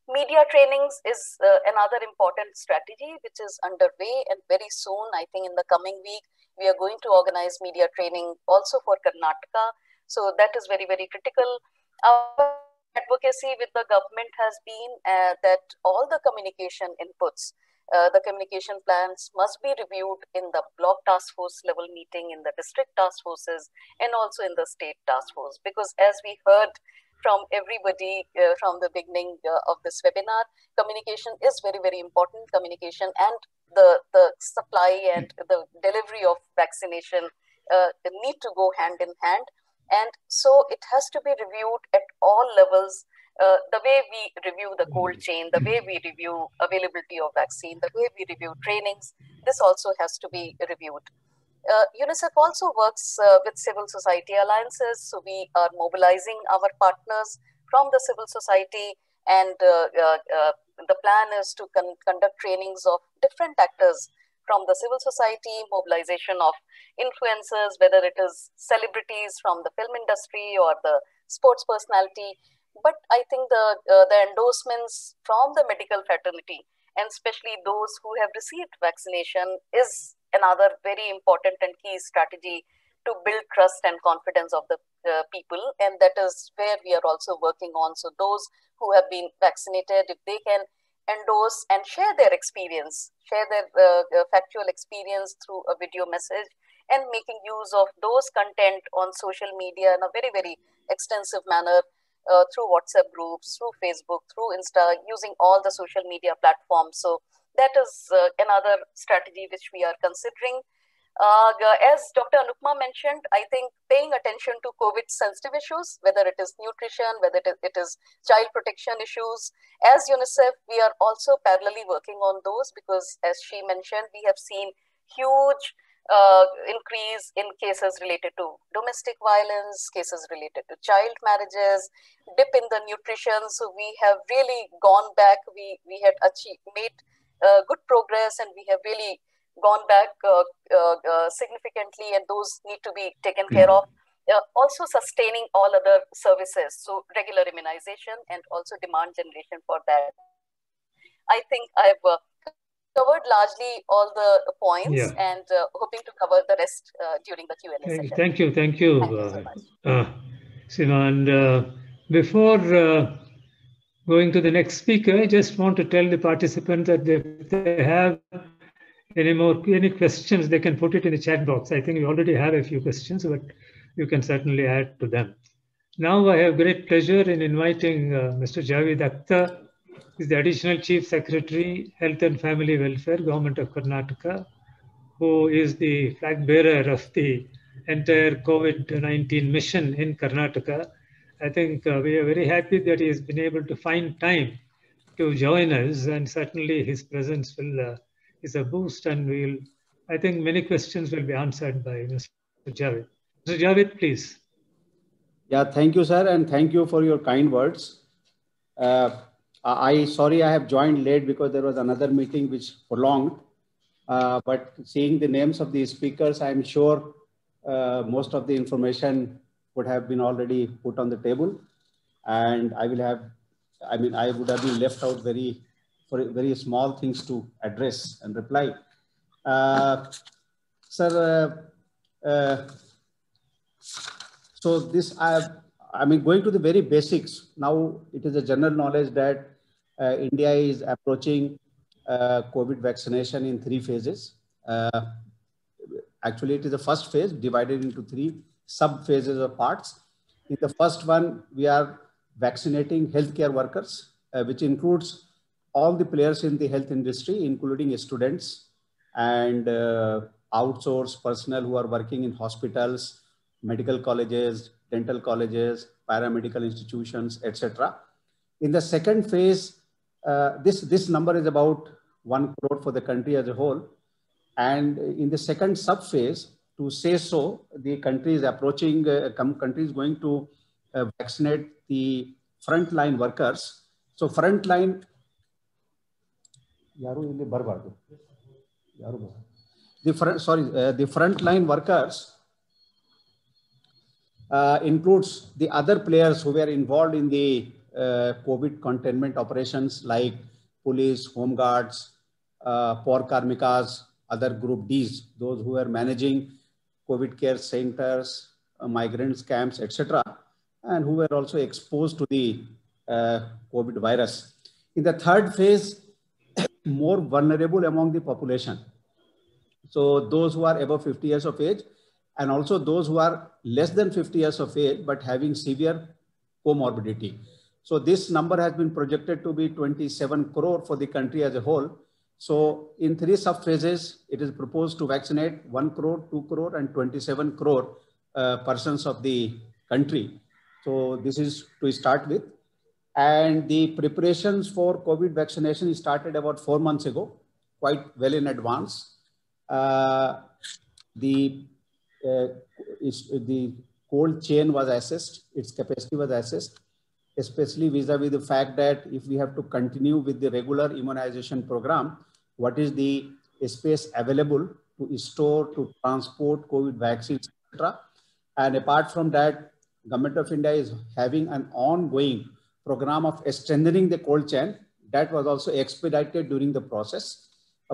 Media trainings is another important strategy which is underway, and very soon, I think in the coming week, we are going to organize media training also for Karnataka. So that is very, very critical. Our advocacy with the government has been that all the communication inputs, the communication plans must be reviewed in the block task force level meeting, in the district task forces, and also in the state task force. Because as we heard from everybody from the beginning of this webinar, communication is very, very important. Communication and the supply and the delivery of vaccination need to go hand in hand. And so it has to be reviewed at all levels. The way we review the cold chain, the way we review availability of vaccine, the way we review trainings, this also has to be reviewed. UNICEF also works with civil society alliances. So we are mobilizing our partners from the civil society and the plan is to conduct trainings of different actors from the civil society, mobilization of influencers, whether it is celebrities from the film industry or the sports personality. But I think the endorsements from the medical fraternity, and especially those who have received vaccination, is another very important and key strategy to build trust and confidence of the people. And that is where we are also working on. So those who have been vaccinated, if they can endorse and share their experience, share their factual experience through a video message, and making use of those content on social media in a very, very extensive manner, through WhatsApp groups, through Facebook, through Insta, using all the social media platforms. So that is another strategy which we are considering. As Dr. Anupma mentioned, I think paying attention to COVID-sensitive issues, whether it is nutrition, whether it is child protection issues, as UNICEF, we are also parallelly working on those, because as she mentioned, we have seen huge increase in cases related to domestic violence, cases related to child marriages, dip in the nutrition. So we have really gone back. We had made good progress, and we have really gone back significantly, and those need to be taken care of. Also sustaining all other services, so regular immunization and also demand generation for that. I think I've covered largely all the points, and hoping to cover the rest during the Q&A session. Thank you. Thank you so much. Seema, and before going to the next speaker, I just want to tell the participants that if they have any questions, they can put it in the chat box. I think we already have a few questions, but you can certainly add to them. Now I have great pleasure in inviting Mr. Javed Akhtar. He's the Additional Chief Secretary, Health and Family Welfare, Government of Karnataka, who is the flag bearer of the entire COVID-19 mission in Karnataka. I think we are very happy that he has been able to find time to join us, and certainly his presence will is a boost, and I think many questions will be answered by Mr. Javed. Mr. Javed, please. Yeah, thank you, sir, and thank you for your kind words. Sorry I have joined late because there was another meeting which prolonged. But seeing the names of the speakers, I'm sure most of the information would have been already put on the table, and I would have been left out very small things to address and reply. Sir, so this, going to the very basics. Now it is a general knowledge that India is approaching COVID vaccination in 3 phases. Actually, it is the first phase divided into 3 sub-phases or parts. In the first one, we are vaccinating healthcare workers, which includes all the players in the health industry, including students and outsourced personnel who are working in hospitals, medical colleges, dental colleges, paramedical institutions, etc. In the second phase, this number is about 1 crore for the country as a whole. And in the second sub-phase, to say so, the country is approaching, country is going to vaccinate the frontline workers. So frontline, the frontline workers includes the other players who were involved in the COVID containment operations like police, home guards, Paur Karmikas, other group Ds, those who are managing COVID care centers, migrants camps, etc., and who were also exposed to the COVID virus. In the third phase, more vulnerable among the population. So those who are above 50 years of age, and also those who are less than 50 years of age, but having severe comorbidity. So this number has been projected to be 27 crore for the country as a whole. So in 3 sub-phases, it is proposed to vaccinate 1 crore, 2 crore, and 27 crore persons of the country. So this is to start with. And the preparations for COVID vaccination started about 4 months ago, quite well in advance. The cold chain was assessed, its capacity was assessed, especially vis-a-vis the fact that if we have to continue with the regular immunization program, what is the space available to store, to transport COVID vaccines, etc. And apart from that, Government of India is having an ongoing program of strengthening the cold chain that was also expedited during the process.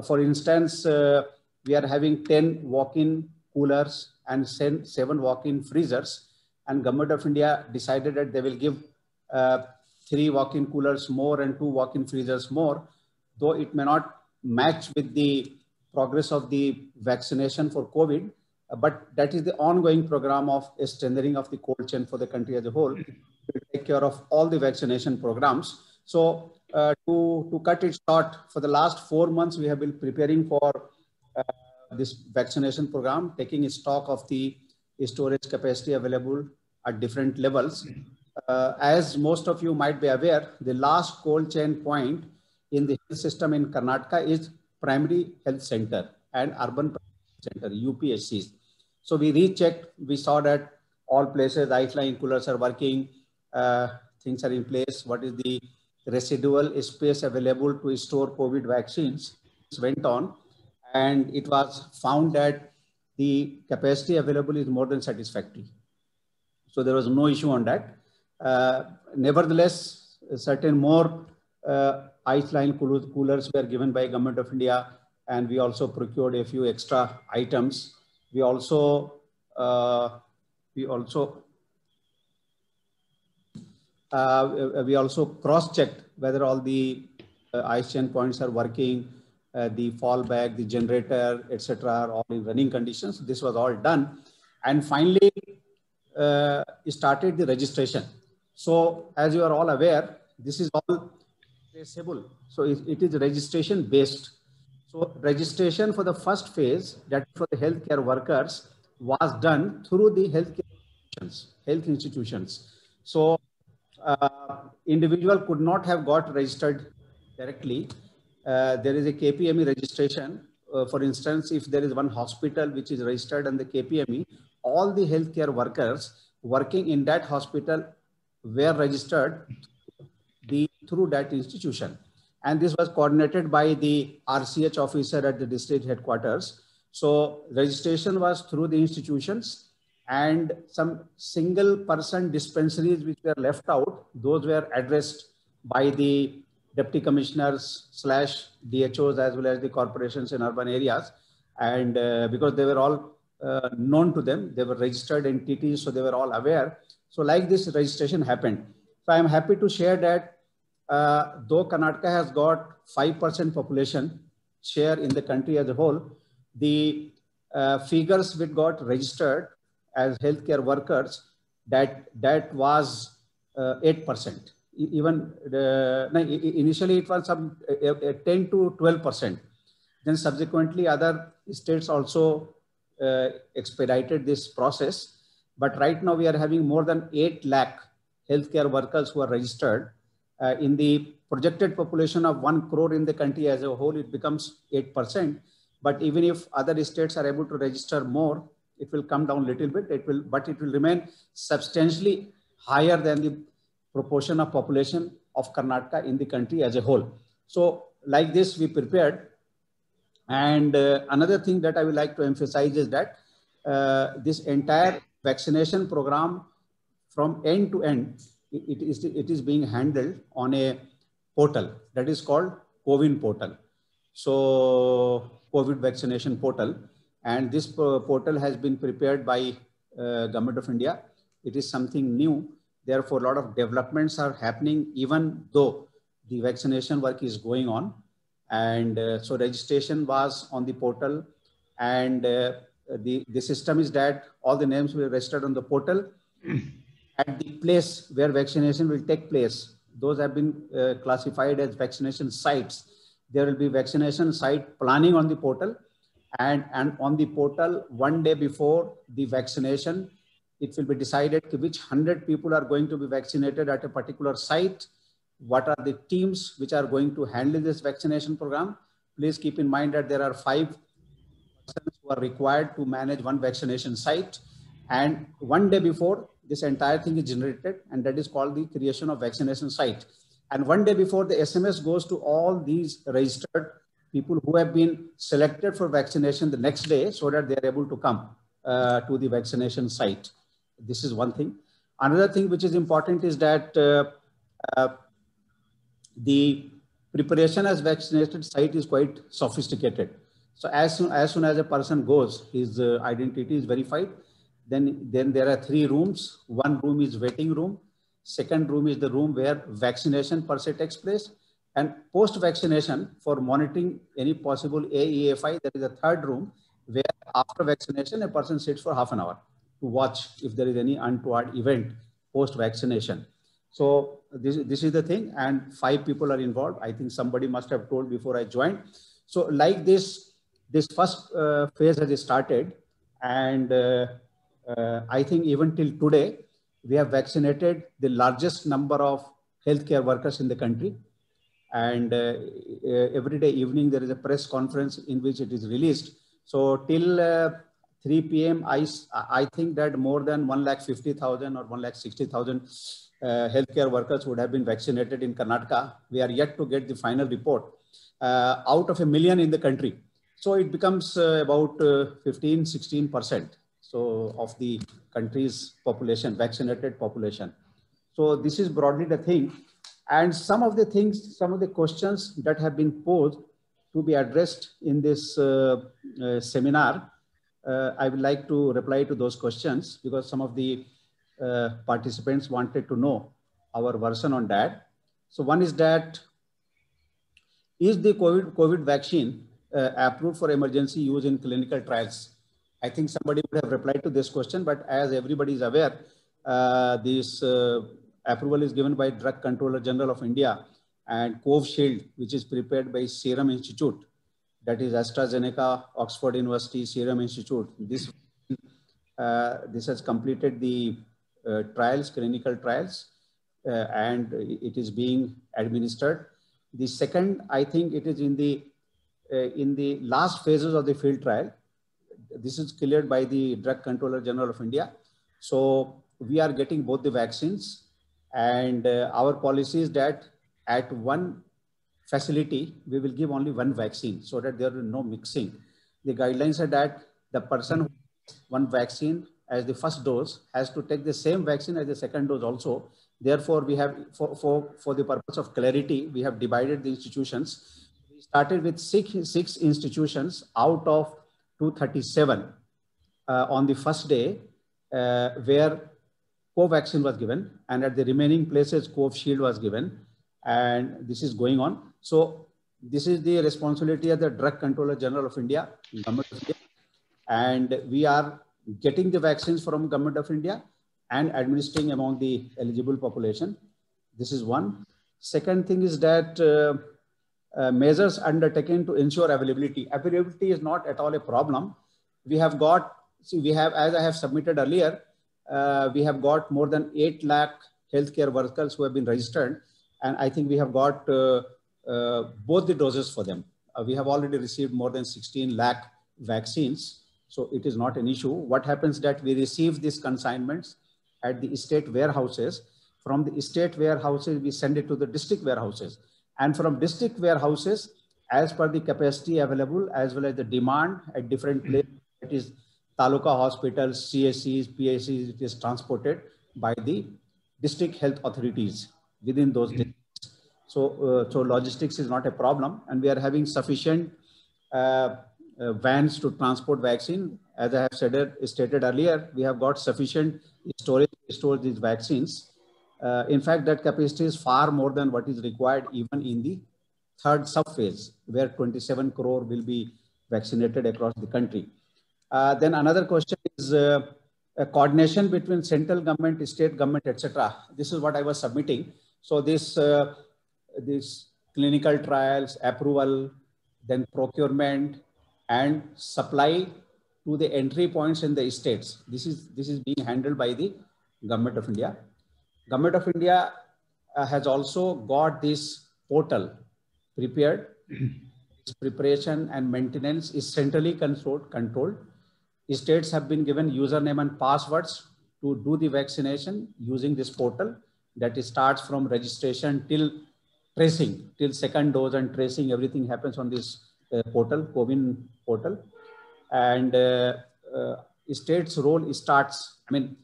For instance, we are having 10 walk-in coolers and 7 walk-in freezers, and Government of India decided that they will give 3 walk-in coolers more and 2 walk-in freezers more, though it may not match with the progress of the vaccination for COVID, but that is the ongoing program of strengthening of the cold chain for the country as a whole to take care of all the vaccination programs. So to cut it short, for the last 4 months, we have been preparing for this vaccination program, taking stock of the storage capacity available at different levels. As most of you might be aware, the last cold chain point in the health system in Karnataka is Primary Health Center and Urban Center, UPHCs. So we rechecked, we saw that all places, ice-line coolers are working, things are in place. What is the residual space available to store COVID vaccines? This went on, and it was found that the capacity available is more than satisfactory. So there was no issue on that. Nevertheless, certain more ice-line coolers were given by Government of India, and we also procured a few extra items. We also cross-checked whether all the ice chain points are working, the fallback, the generator, etc., are all in running conditions. This was all done, and finally started the registration. So, as you are all aware, this is all traceable. So it is registration based. So registration for the first phase, that for the healthcare workers, was done through the health institutions. So individual could not have got registered directly. There is a KPME registration. For instance, if there is one hospital which is registered on the KPME, all the healthcare workers working in that hospital were registered through that institution. And this was coordinated by the RCH officer at the district headquarters. So registration was through the institutions, and some single person dispensaries which were left out, those were addressed by the deputy commissioners / DHOs as well as the corporations in urban areas. And because they were all known to them, they were registered entities, so they were all aware. So like this registration happened. So I'm happy to share that though Karnataka has got 5% population share in the country as a whole, the figures which got registered as healthcare workers, that was 8%. Even initially it was some 10 to 12%. Then subsequently other states also expedited this process. But right now we are having more than 8 lakh healthcare workers who are registered. In the projected population of 1 crore in the country as a whole, it becomes 8%. But even if other states are able to register more, it will come down a little bit. But it will remain substantially higher than the proportion of population of Karnataka in the country as a whole. So like this, we prepared. And another thing that I would like to emphasize is that this entire vaccination program from end to end, it is being handled on a portal that is called CoWIN portal. So COVID vaccination portal. And this portal has been prepared by Government of India. It is something new. Therefore, a lot of developments are happening, even though the vaccination work is going on. And so registration was on the portal, and the system is that all the names will be registered on the portal. At the place where vaccination will take place, those have been classified as vaccination sites. There will be vaccination site planning on the portal, and on the portal 1 day before the vaccination, it will be decided which 100 people are going to be vaccinated at a particular site. What are the teams which are going to handle this vaccination program? Please keep in mind that there are 5 persons who are required to manage one vaccination site. And 1 day before, this entire thing is generated, and that is called the creation of vaccination site. And one day before, the SMS goes to all these registered people who have been selected for vaccination the next day, so that they are able to come to the vaccination site. This is one thing. Another thing which is important is that the preparation as vaccinated site is quite sophisticated. So as soon as a person goes, his identity is verified. Then there are 3 rooms. One room is waiting room. Second room is the room where vaccination per se takes place. And post-vaccination, for monitoring any possible AEFI, there is a third room where after vaccination, a person sits for half an hour to watch if there is any untoward event post-vaccination. So this is the thing, and 5 people are involved. I think somebody must have told before I joined. So like this first phase has started, and I think even till today, we have vaccinated the largest number of healthcare workers in the country. And every day evening, there is a press conference in which it is released. So till 3 p.m., I think that more than 150,000 or 160,000 healthcare workers would have been vaccinated in Karnataka. We are yet to get the final report out of 1 million in the country. So it becomes about 15–16%. So of the country's population, vaccinated population. So this is broadly the thing. And some of the questions that have been posed to be addressed in this seminar, I would like to reply to those questions, because some of the participants wanted to know our version on that. So one is that, is the COVID vaccine approved for emergency use in clinical trials? I think somebody would have replied to this question, but as everybody is aware, this approval is given by Drug Controller General of India and Covishield, which is prepared by Serum Institute, that is AstraZeneca, Oxford University, Serum Institute. This has completed the trials, clinical trials, and it is being administered. The second, I think it is in the last phases of the field trial. This is cleared by the Drug Controller General of India. So we are getting both the vaccines, and our policy is that at one facility, we will give only one vaccine so that there is no mixing. The guidelines are that the person who takes one vaccine as the first dose has to take the same vaccine as the second dose also. Therefore, we have, for the purpose of clarity, we have divided the institutions. We started with six institutions out of 237 on the first day, where Covaxin was given, and at the remaining places, Covishield was given, and this is going on. So this is the responsibility of the Drug Controller General of India, Government of India, and we are getting the vaccines from Government of India and administering among the eligible population. This is one. Second thing is that measures undertaken to ensure availability. Availability is not at all a problem. We have got, as I have submitted earlier, we have got more than 8 lakh healthcare workers who have been registered. And I think we have got both the doses for them. We have already received more than 16 lakh vaccines. So it is not an issue. What happens that we receive these consignments at the state warehouses. From the state warehouses, we send it to the district warehouses. And from district warehouses, as per the capacity available, as well as the demand at different places, it is Taluka hospitals, CSCs, PSCs, it is transported by the district health authorities within those districts. So logistics is not a problem, and we are having sufficient vans to transport vaccine. As I have stated earlier, we have got sufficient storage to store these vaccines. In fact, that capacity is far more than what is required even in the third subphase, where 27 crore will be vaccinated across the country. Then another question is a coordination between central government, state government, etc. This is what I was submitting. So this clinical trials, approval, then procurement and supply to the entry points in the states. This is being handled by the Government of India. Government of India has also got this portal prepared. Its preparation and maintenance is centrally controlled. States have been given username and passwords to do the vaccination using this portal that starts from registration till tracing, till second dose and tracing. Everything happens on this portal, CoWIN portal. And state's role starts, I mean,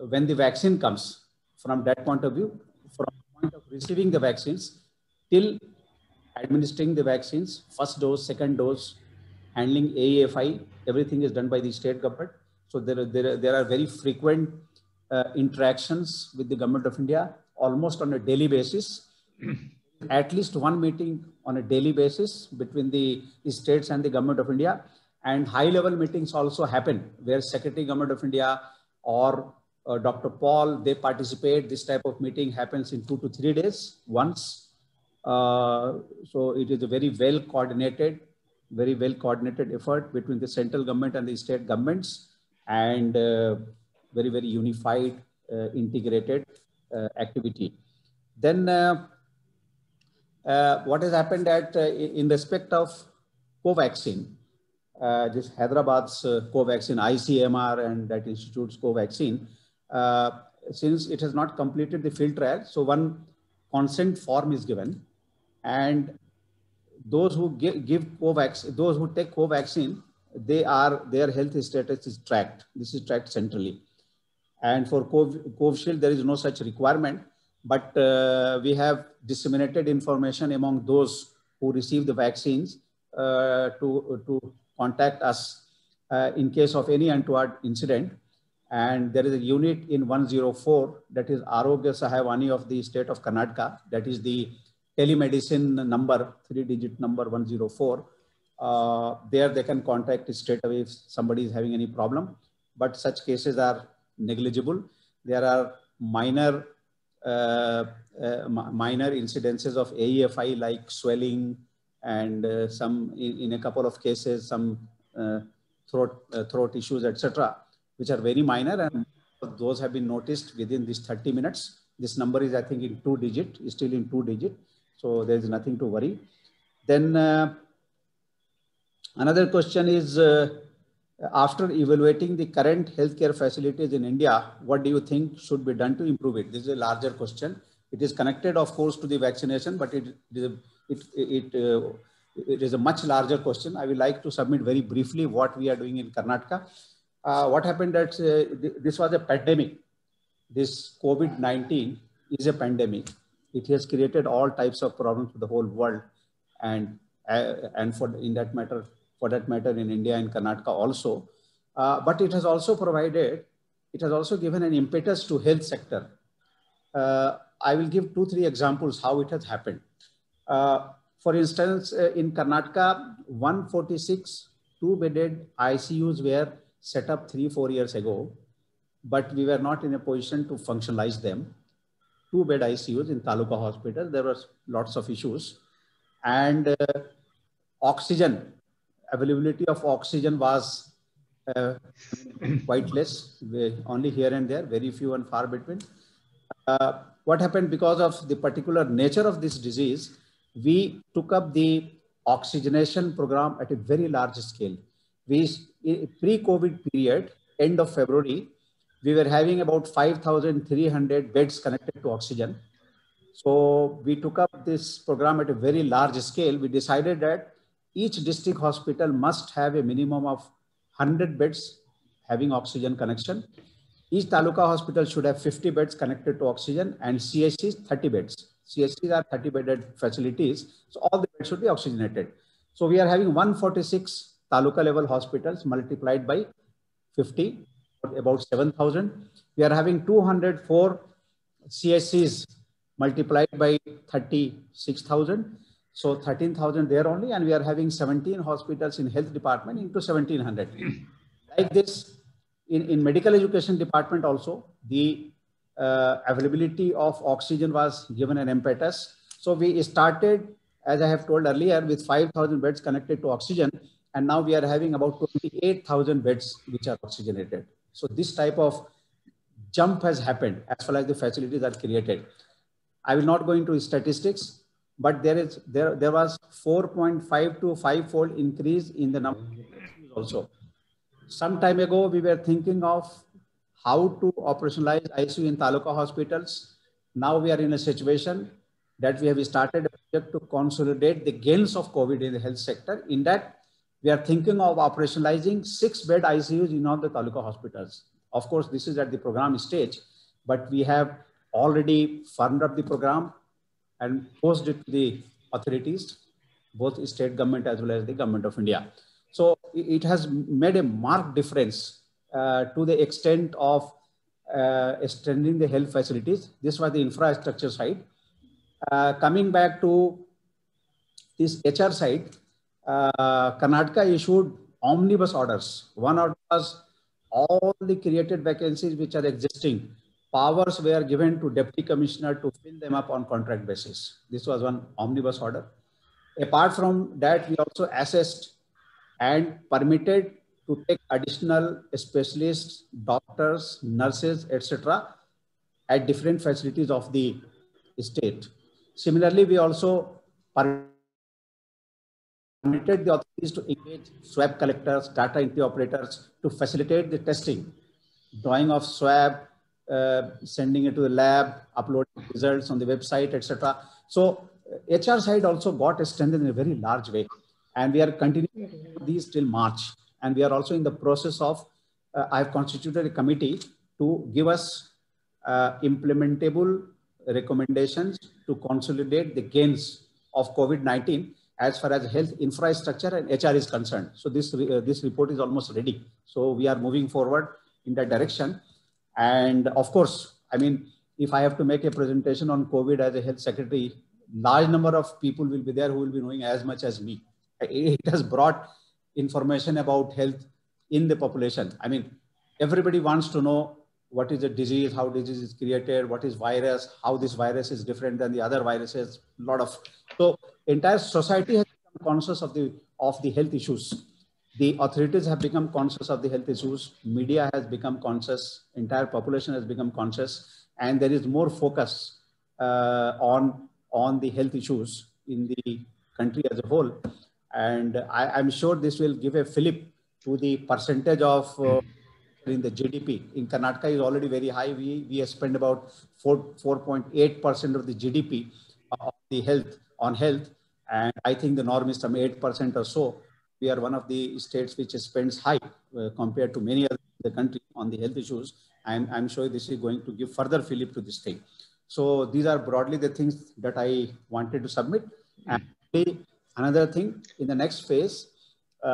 when the vaccine comes, from that point of view, from the point of receiving the vaccines till administering the vaccines, first dose, second dose, handling AEFI, everything is done by the state government. So there are very frequent interactions with the government of India, almost on a daily basis. At least one meeting on a daily basis between the states and the government of India. And high-level meetings also happen where Secretary Government of India or Dr. Paul, they participate. This type of meeting happens in 2 to 3 days once. So it is a very well coordinated effort between the central government and the state governments, and very, very unified, integrated activity. Then what has happened that in respect of Covaxin, this Hyderabad's Covaxin, ICMR and that institute's Covaxin, since it has not completed the field trial, so one consent form is given, and those who give Covaxin, those who take Covaxin, their health status is tracked. This is tracked centrally. And for Covishield, there is no such requirement, but we have disseminated information among those who receive the vaccines to contact us in case of any untoward incident. And there is a unit in 104, that is Arogya Sahayavani of the state of Karnataka. That is the telemedicine number, 3-digit number 104. There they can contact straight away if somebody is having any problem. But such cases are negligible. There are minor incidences of AEFI like swelling and some, in a couple of cases, some throat issues, etc., which are very minor, and those have been noticed within these 30 minutes. This number is, I think, in 2-digit, still in 2-digit. So there is nothing to worry. Then another question is, after evaluating the current healthcare facilities in India, what do you think should be done to improve it? This is a larger question. It is connected, of course, to the vaccination, but it is a much larger question. I would like to submit very briefly what we are doing in Karnataka. What happened that this was a pandemic. This COVID-19 is a pandemic. It has created all types of problems for the whole world, and for that matter in India and Karnataka also. But it has also given an impetus to health sector. I will give 2-3 examples how it has happened. For instance, in Karnataka, 146 2-bedded ICUs were set up 3-4 years ago, but we were not in a position to functionalize them. 2-bed ICUs in Taluka hospital, there was lots of issues. And oxygen, availability of oxygen was quite less, only here and there, very few and far between. What happened because of the particular nature of this disease, we took up the oxygenation program at a very large scale. Pre-COVID period, end of February, we were having about 5,300 beds connected to oxygen. So we took up this program at a very large scale. We decided that each district hospital must have a minimum of 100 beds having oxygen connection. Each Taluka hospital should have 50 beds connected to oxygen, and CHCs 30 beds. CHCs are 30-bedded facilities, so all the beds should be oxygenated. So we are having 146 Taluka level hospitals multiplied by 50, about 7,000. We are having 204 CHCs multiplied by 36,000. So 13,000 there only, and we are having 17 hospitals in health department into 1,700. Like this, in medical education department also, the availability of oxygen was given an impetus. So we started, as I have told earlier, with 5,000 beds connected to oxygen, and now we are having about 28,000 beds which are oxygenated. So this type of jump has happened as far as the facilities are created. I will not go into statistics, but there was 4.5 to 5-fold increase in the number of also. Some time ago, we were thinking of how to operationalize ICU in taluka hospitals. Now we are in a situation that we have started a project to consolidate the gains of COVID in the health sector. In that, we are thinking of operationalizing 6-bed ICUs in all the taluka hospitals. Of course, this is at the program stage, but we have already firmed up the program and posted it to the authorities, both state government as well as the government of India. So it has made a marked difference to the extent of extending the health facilities. This was the infrastructure side. Coming back to this HR side, Karnataka issued omnibus orders. One order was all the created vacancies which are existing. Powers were given to Deputy Commissioner to fill them up on contract basis. This was one omnibus order. Apart from that, we also assessed and permitted to take additional specialists, doctors, nurses, etc. at different facilities of the state. Similarly, we also permitted the authorities to engage swab collectors, data entry operators to facilitate the testing, drawing of swab, sending it to the lab, uploading results on the website, etc. So HR side also got extended in a very large way. And we are continuing these till March. And we are also in the process of, I have constituted a committee to give us implementable recommendations to consolidate the gains of COVID-19 as far as health infrastructure and HR is concerned. So this report is almost ready. So we are moving forward in that direction. And of course, I mean, if I have to make a presentation on COVID as a health secretary, large number of people will be there who will be knowing as much as me. It has brought information about health in the population. I mean, everybody wants to know what is the disease, how disease is created, what is virus, how this virus is different than the other viruses. So entire society has become conscious of the health issues. The authorities have become conscious of the health issues. Media has become conscious. Entire population has become conscious, and there is more focus on the health issues in the country as a whole. And I'm sure this will give a fillip to the percentage of in the GDP. In Karnataka is already very high. We spend about 4.8% of the GDP of the on health. And I think the norm is some 8% or so. We are one of the states which spends high compared to many other in the country on the health issues. And I'm sure this is going to give further fillip to this thing. So these are broadly the things that I wanted to submit. And another thing, in the next phase, we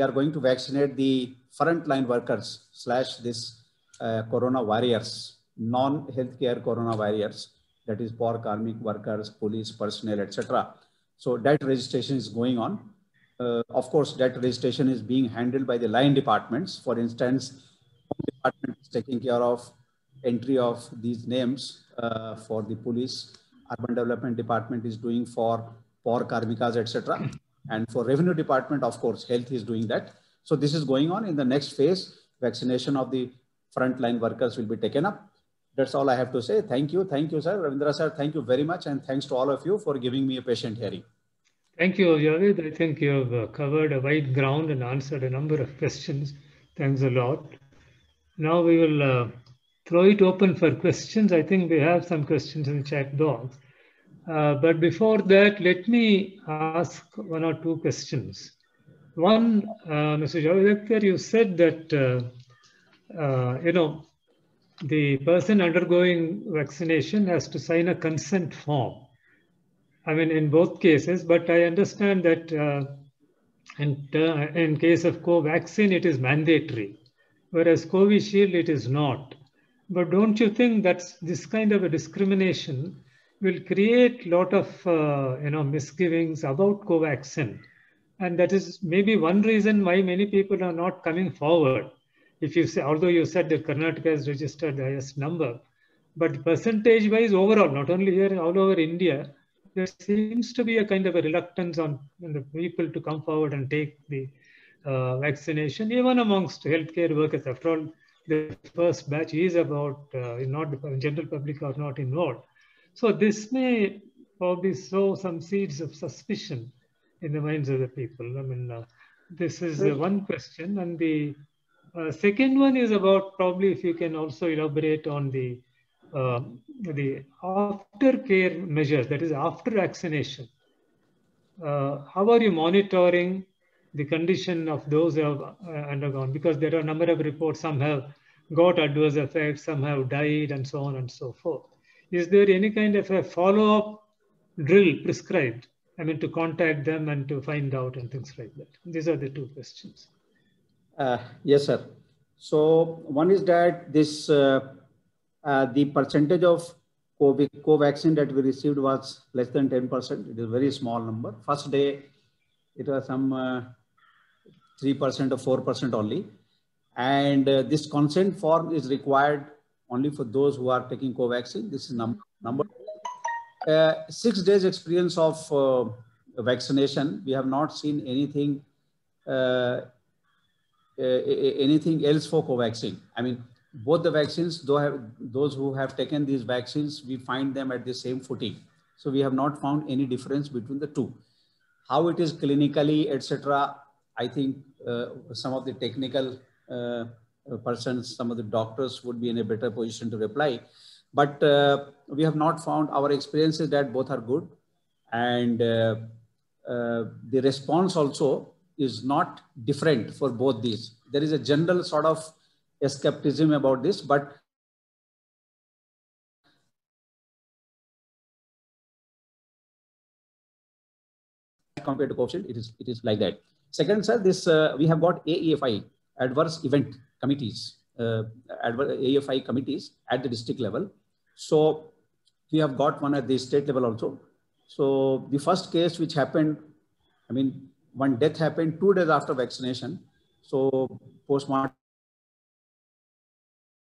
are going to vaccinate the frontline workers / this corona warriors, non-healthcare corona warriors, that is poor karmic workers, police personnel, etc. So that registration is going on. Of course, that registration is being handled by the line departments. For instance, Home Department is taking care of entry of these names for the police. Urban Development Department is doing for poor karmikas, etc. And for Revenue Department, of course, Health is doing that. So this is going on. In the next phase, vaccination of the frontline workers will be taken up. That's all I have to say. Thank you. Thank you, sir. Ravindra sir, thank you very much. And thanks to all of you for giving me a patient hearing. Thank you, Javed. I think you have covered a wide ground and answered a number of questions. Thanks a lot. Now we will throw it open for questions. I think we have some questions in the chat box. But before that, let me ask one or two questions. One, Mr. Javed, you said that, the person undergoing vaccination has to sign a consent form. I mean, in both cases, but I understand that in case of Covaxin, it is mandatory, whereas Covishield, it is not. But don't you think that this kind of a discrimination will create a lot of misgivings about Covaxin? And that is maybe one reason why many people are not coming forward. If you say, although you said that Karnataka has registered the highest number, but percentage-wise overall, not only here, all over India, there seems to be a kind of a reluctance on the people to come forward and take the vaccination, even amongst healthcare workers. After all, the first batch is about not the general public are not involved. So this may probably sow some seeds of suspicion in the minds of the people. I mean, this is one question. And the Second one is about, probably if you can also elaborate on the aftercare measures, that is after vaccination. How are you monitoring the condition of those who have undergone? Because there are a number of reports, some have got adverse effects, some have died, and so on and so forth. Is there any kind of a follow-up drill prescribed? I mean, to contact them and to find out and things like that. These are the two questions. Yes, sir. So one is that this the percentage of Covaxin that we received was less than 10%. It is a very small number. First day, it was some 3% or 4% only. And this consent form is required only for those who are taking Covaxin. This is number 6 days experience of vaccination. We have not seen anything anything else for Covaxin. I mean, both the vaccines, those who have taken these vaccines, we find them at the same footing. So we have not found any difference between the two. How it is clinically, etc., I think some of the technical persons, some of the doctors would be in a better position to reply. But we have not found, our experience is that both are good. And the response also is not different for both these. There is a general sort of skepticism about this, but compared to Covaxin, it is like that. Second, sir, this we have got AEFI, adverse event committees, AEFI committees at the district level. So we have got one at the state level also. So the first case which happened, I mean, one death happened 2 days after vaccination. So postmortem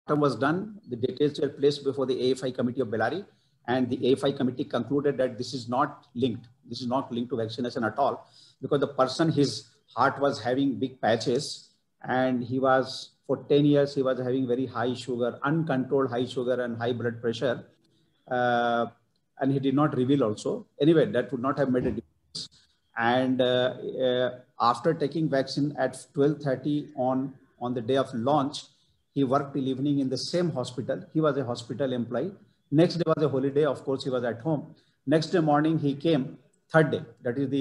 was done. The details were placed before the AEFI committee of Bellary, and the AEFI committee concluded that this is not linked. This is not linked to vaccination at all, because the person, his heart was having big patches, and he was, for 10 years, he was having very high sugar, uncontrolled high sugar and high blood pressure. And he did not reveal also. Anyway, that would not have made a difference. And after taking vaccine at 12:30 on the day of launch, he worked till evening in the same hospital. He was a hospital employee. Next day was a holiday. Of course, he was at home. Next day morning, he came. Third day, that is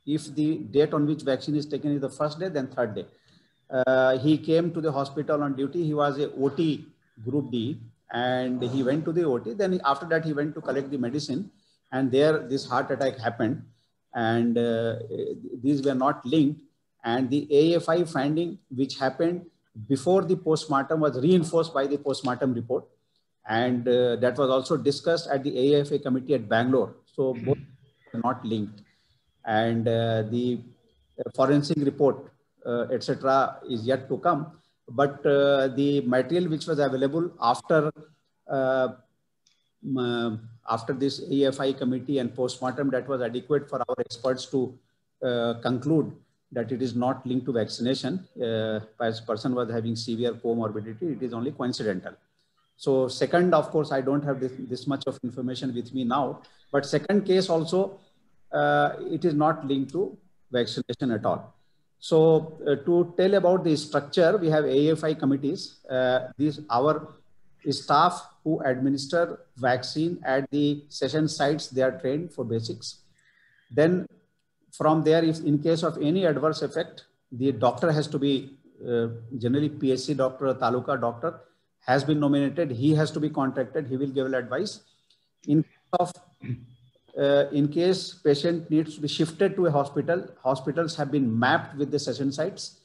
if the date on which vaccine is taken is the first day, then third day. He came to the hospital on duty. He was a OT group D, and he went to the OT. Then after that, he went to collect the medicine, and there this heart attack happened. And these were not linked. And the AEFI finding, which happened before the postmortem, was reinforced by the postmortem report. And that was also discussed at the AEFI committee at Bangalore. So both are not linked. And the forensic report, etc., is yet to come. But the material which was available after this AEFI committee and postmortem, that was adequate for our experts to conclude that it is not linked to vaccination. As person was having severe comorbidity, it is only coincidental. So second, of course, I don't have this much of information with me now, but second case also, it is not linked to vaccination at all. So to tell about the structure, we have AEFI committees. These our staff who administer vaccine at the session sites, they are trained for basics. Then from there, if in case of any adverse effect, the doctor has to be generally PSC doctor or Taluka doctor has been nominated. He has to be contacted. He will give advice. In case patient needs to be shifted to a hospital, hospitals have been mapped with the session sites.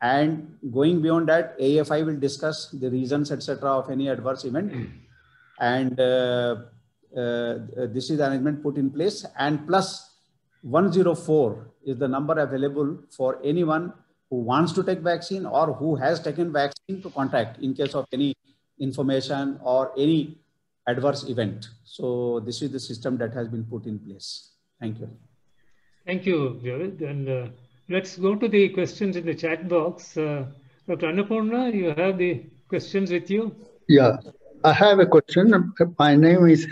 And going beyond that, AEFI will discuss the reasons, etc., of any adverse event. And this is the arrangement put in place. And plus 104 is the number available for anyone who wants to take vaccine or who has taken vaccine to contact in case of any information or any adverse event. So this is the system that has been put in place. Thank you. Thank you, Javid. And let's go to the questions in the chat box. Dr. Annapurna, you have the questions with you? Yeah, I have a question. My name is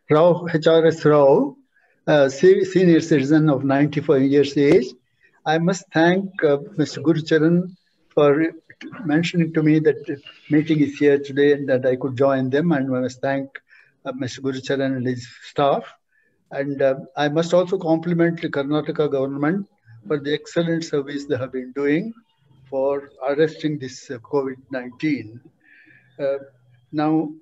Rao HRS Rao, senior citizen of 94 years age. I must thank Mr. Gurucharan for mentioning to me that the meeting is here today and that I could join them, and I must thank Mr. Gurucharan and his staff. And I must also compliment the Karnataka government for the excellent service they have been doing for arresting this COVID-19. Now,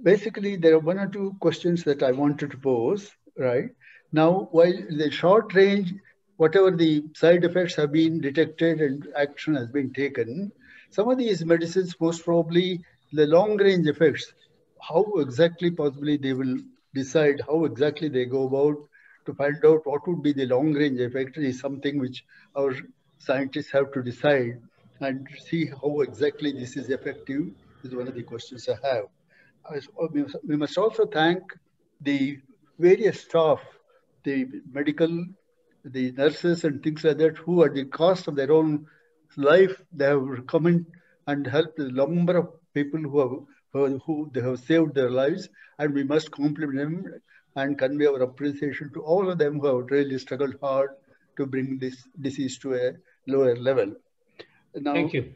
basically, there are one or two questions that I wanted to pose, right? Now, while the short range, whatever the side effects have been detected and action has been taken, some of these medicines, most probably the long range effects, how exactly possibly they will decide, how exactly they go about to find out what would be the long range effect is something which our scientists have to decide and see how exactly this is effective is one of the questions I have. We must also thank the various staff, the medical, the nurses and things like that, who at the cost of their own life, they have come in and helped a number of people who they have saved their lives, and we must compliment them and convey our appreciation to all of them who have really struggled hard to bring this disease to a lower level. Now, thank you.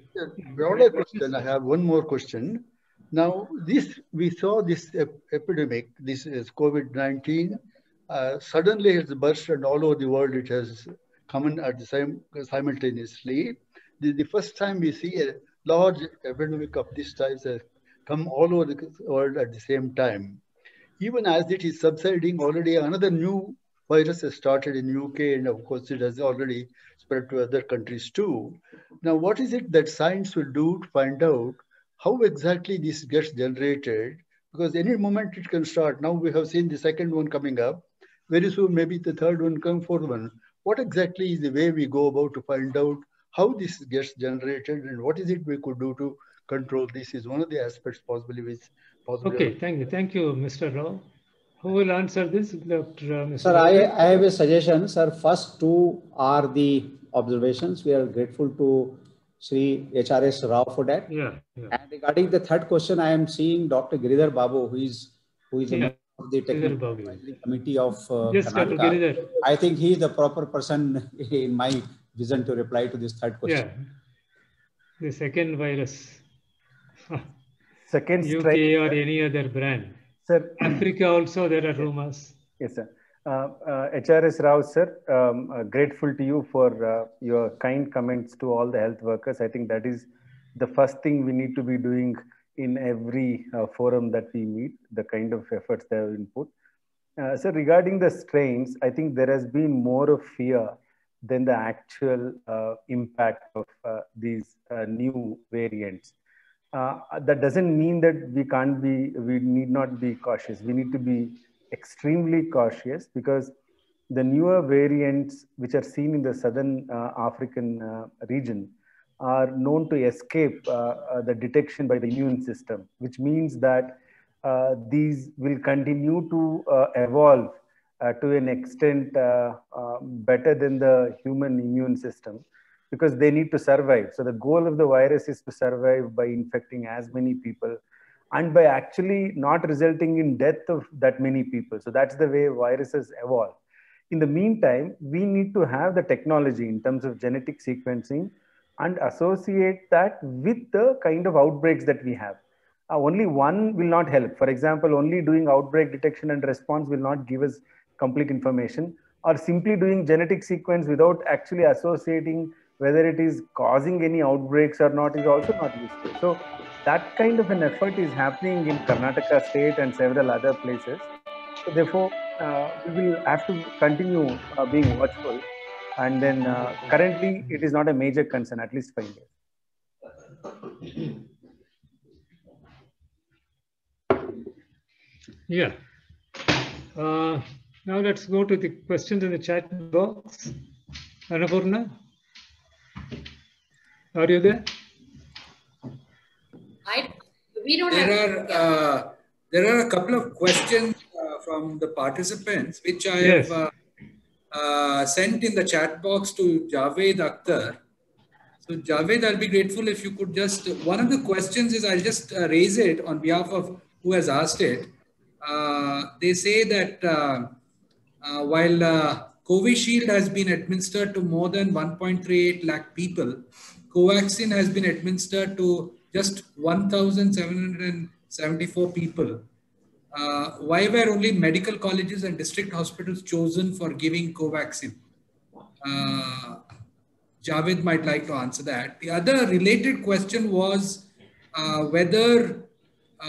Broader question, I have one more question. Now, we saw this epidemic, this is COVID-19, suddenly has burst and all over the world it has come in at the same simultaneously. The first time we see a large epidemic of this type has come all over the world at the same time. Even as it is subsiding, already another new virus has started in UK, and of course it has already spread to other countries too. Now, what is it that science will do to find out how exactly this gets generated? Because any moment it can start. Now we have seen the second one coming up. Very soon, maybe the third one come, fourth one. What exactly is the way we go about to find out how this gets generated, and what is it we could do to control this is one of the aspects possibly which possibly. Okay, thank you, Mr. Rao. Who will answer this, Dr. Mr. Sir, I have a suggestion, sir. First two are the observations. We are grateful to Sri HRS Rao for that. Yeah. And regarding the third question, I am seeing Dr. Giridhar Babu, who is a member of the technical advisory committee of yes, Dr. Giridhar. I think he is the proper person in my vision to reply to this third question. Yeah, the second virus. Second UK strike, or any other brand. Sir. Africa also there are rumors. Yes, sir. HRS Rao, sir, grateful to you for your kind comments to all the health workers. I think that is the first thing we need to be doing in every forum that we meet, the kind of efforts they have input. So regarding the strains, I think there has been more of fear than the actual impact of these new variants. That doesn't mean that we need not be cautious. We need to be extremely cautious because the newer variants which are seen in the southern African region are known to escape the detection by the immune system, which means that these will continue to evolve to an extent better than the human immune system, because they need to survive. So the goal of the virus is to survive by infecting as many people and by actually not resulting in death of that many people. So that's the way viruses evolve. In the meantime, we need to have the technology in terms of genetic sequencing and associate that with the kind of outbreaks that we have. Only one will not help. For example, only doing outbreak detection and response will not give us complete information, or simply doing genetic sequence without actually associating whether it is causing any outbreaks or not is also not useful. So that kind of an effort is happening in Karnataka state and several other places. So therefore, we will have to continue being watchful. And then currently, it is not a major concern, at least for India. Yeah. Now let's go to the questions in the chat box. Annapurna, are you there? There are a couple of questions from the participants which I have sent in the chat box to Javed Akhtar. So Javed, I'll be grateful if you could just, one of the questions is, I'll just raise it on behalf of who has asked it. They say that while Covishield has been administered to more than 1.38 lakh people, Covaxin has been administered to just 1,774 people. Why were only medical colleges and district hospitals chosen for giving Covaxin? Javed might like to answer that. The other related question was whether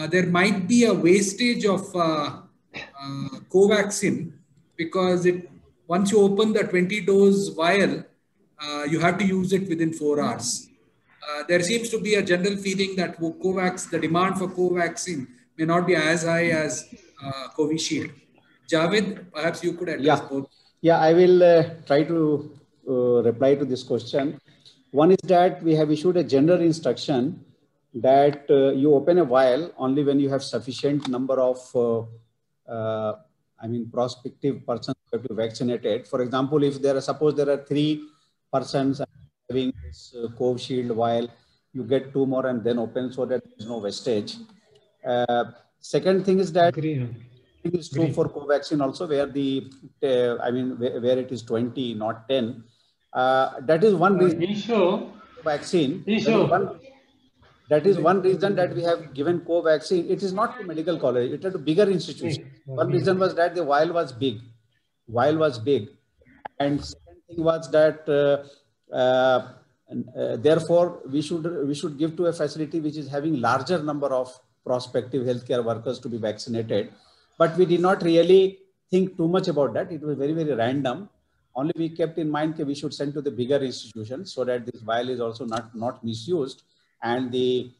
there might be a wastage of Covaxin, because once you open the 20-dose vial, you have to use it within 4 hours. There seems to be a general feeling that the demand for Covaxin may not be as high as Covishield. Javed, perhaps you could address both. Yeah, I will try to reply to this question. One is that we have issued a general instruction that you open a vial only when you have sufficient number of prospective persons who have to be vaccinated. For example, if suppose there are 3 persons having this Covishield vial, you get 2 more and then open so that there is no wastage. Second thing is that it is true for Covaxin also, where where it is 20, not 10. That is one reason. Vaccine. That is one reason that we have given Covaxin. It is not to medical college; it is to bigger institutions. One reason was that the vial was big. And second thing was that therefore we should give to a facility which is having larger number of prospective healthcare workers to be vaccinated. But we did not really think too much about that. It was very, very random. Only we kept in mind that we should send to the bigger institutions so that this vial is also not misused, and the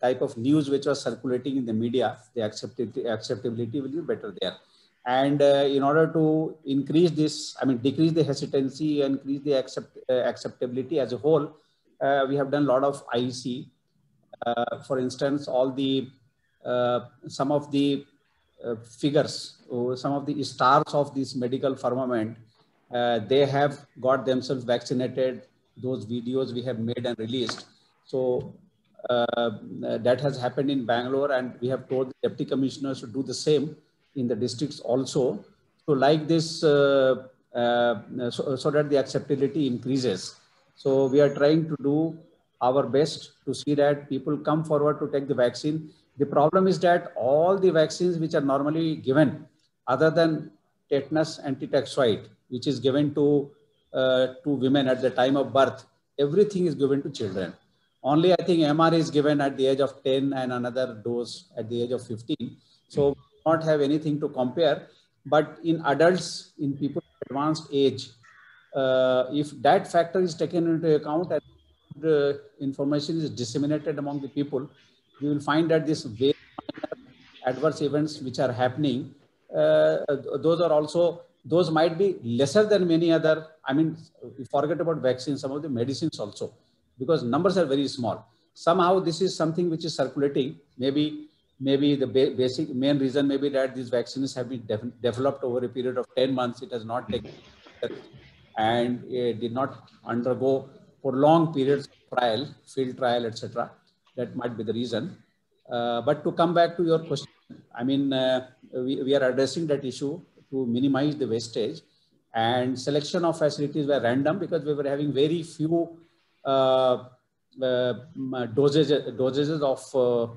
type of news which was circulating in the media, the acceptability will be better there. And in order to increase this, decrease the hesitancy and increase the acceptability as a whole, we have done a lot of IEC. For instance, all the some of the figures, some of the stars of this medical firmament, they have got themselves vaccinated. Those videos we have made and released. So that has happened in Bangalore, and we have told the deputy commissioners to do the same in the districts also. So like this, so that the acceptability increases. So we are trying to do our best to see that people come forward to take the vaccine. The problem is that all the vaccines which are normally given, other than tetanus antitoxoid, which is given to women at the time of birth, everything is given to children. Only I think MR is given at the age of 10 and another dose at the age of 15. So we do not have anything to compare. But in adults, in people of advanced age, if that factor is taken into account and the information is disseminated among the people, you will find that this very minor adverse events which are happening, those might be lesser than many other. Forget about vaccines, some of the medicines also, because numbers are very small. Somehow this is something which is circulating. Maybe the basic main reason may be that these vaccines have been developed over a period of 10 months. It has not taken and it did not undergo for long periods of trial, field trial, etc. That might be the reason. But to come back to your question, we are addressing that issue to minimize the wastage, and selection of facilities were random because we were having very few dosages of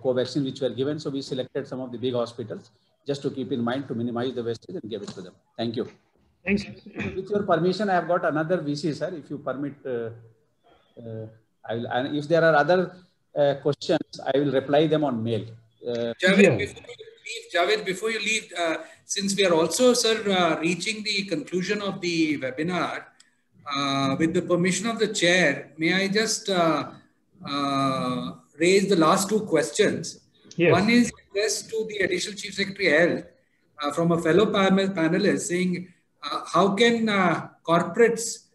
Covaxin which were given. So we selected some of the big hospitals just to keep in mind to minimize the wastage and give it to them. Thank you. Thanks. With your permission, I have got another VC, sir. If you permit, I will. And if there are other questions, I will reply them on mail. Javed, before you leave, since we are also, sir, reaching the conclusion of the webinar, with the permission of the chair, may I just raise the last 2 questions? Yes. One is addressed to the Additional Chief Secretary Health from a fellow panelist saying, how can corporates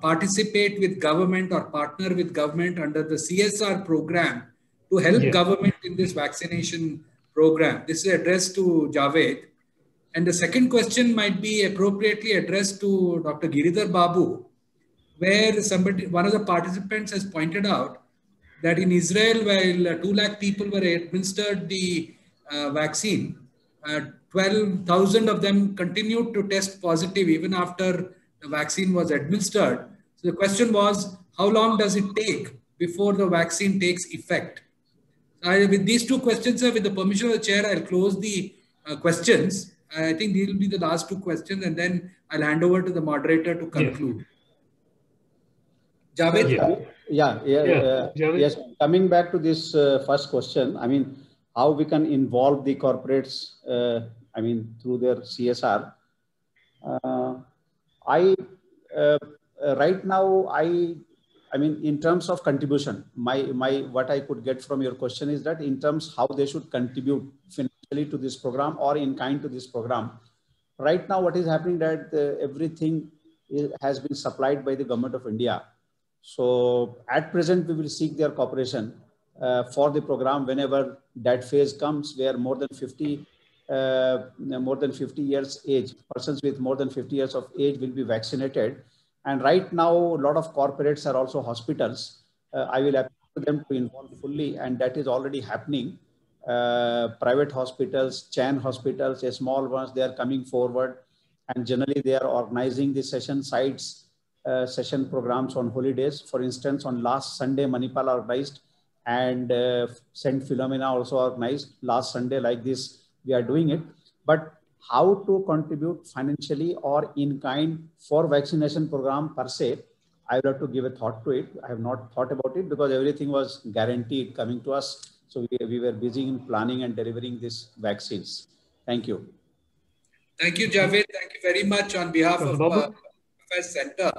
participate with government or partner with government under the CSR program to help government in this vaccination program? This is addressed to Javed. And the second question might be appropriately addressed to Dr. Giridhar Babu, where one of the participants has pointed out that in Israel, while 2 lakh people were administered the vaccine, 12,000 of them continued to test positive even after the vaccine was administered. So the question was, how long does it take before the vaccine takes effect? With these two questions, sir, with the permission of the chair, I'll close the questions. I think these will be the last two questions, and then I'll hand over to the moderator to conclude. Javed? Yes. Coming back to this first question, I mean, how we can involve the corporates, I mean, through their CSR. Right now, I mean, in terms of contribution, what I could get from your question is that in terms how they should contribute financially to this program or in kind to this program. Right now, what is happening that everything has been supplied by the Government of India. So at present, we will seek their cooperation for the program whenever that phase comes, where more than 50 years age, persons with more than 50 years of age will be vaccinated. And right now, a lot of corporates are also hospitals. I will appeal to them to involve fully, and that is already happening. Private hospitals, chain hospitals, small ones, they are coming forward, and generally they are organizing the session sites, session programs on holidays. For instance, on last Sunday, Manipal organized, and St. Philomena also organized last Sunday. Like this, we are doing it. But how to contribute financially or in kind for vaccination program per se, I will have to give a thought to it. I have not thought about it because everything was guaranteed coming to us. So we were busy in planning and delivering these vaccines. Thank you. Thank you, Javed. Thank you very much on behalf of FS Center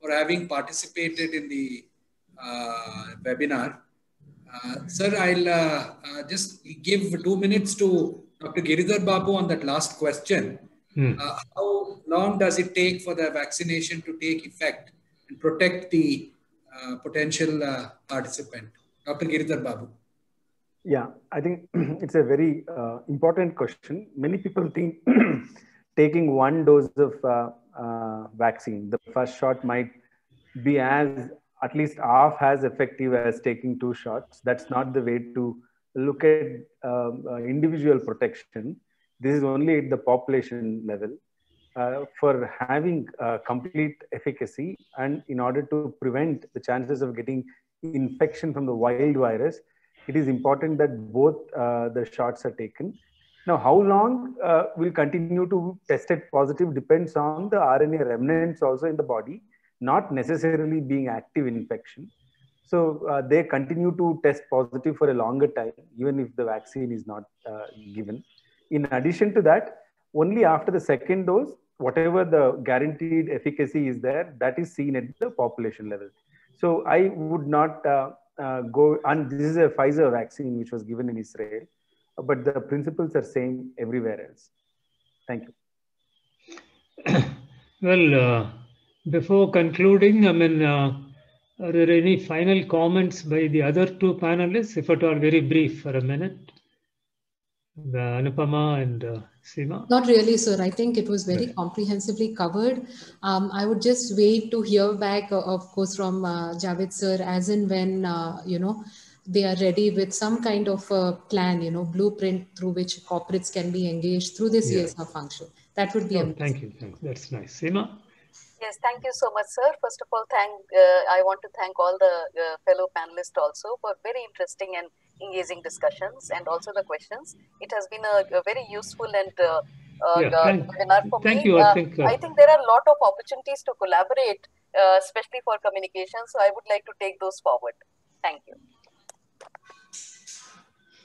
for having participated in the webinar. Sir, I'll just give 2 minutes to Dr. Giridhar Babu on that last question. How long does it take for the vaccination to take effect and protect the potential participant? Dr. Giridhar Babu. Yeah, I think it's a very important question. Many people think taking one dose of vaccine, the first shot might be at least half as effective as taking 2 shots. That's not the way to look at individual protection. This is only at the population level. For having complete efficacy and in order to prevent the chances of getting infection from the wild virus, it is important that both the shots are taken. Now, how long we'll continue to test it positive depends on the RNA remnants also in the body, not necessarily being active infection. So they continue to test positive for a longer time, even if the vaccine is not given. In addition to that, only after the second dose, whatever the guaranteed efficacy is there, that is seen at the population level. So I would not go, and this is a Pfizer vaccine which was given in Israel, but the principles are same everywhere else. Thank you. Well, before concluding, I mean, are there any final comments by the other 2 panelists, if at all very brief for a minute? Anupama and Seema? Not really, sir. I think it was very comprehensively covered. I would just wait to hear back, of course, from Javed sir, as in when, they are ready with some kind of a plan, blueprint through which corporates can be engaged through the CSR function. That would be amazing. Thank you. That's nice. Seema? Yes, thank you so much, sir. First of all, I want to thank all the fellow panelists also for very interesting and engaging discussions and also the questions. It has been a very useful and webinar for me. Thank you. I think there are a lot of opportunities to collaborate, especially for communication. So I would like to take those forward. Thank you.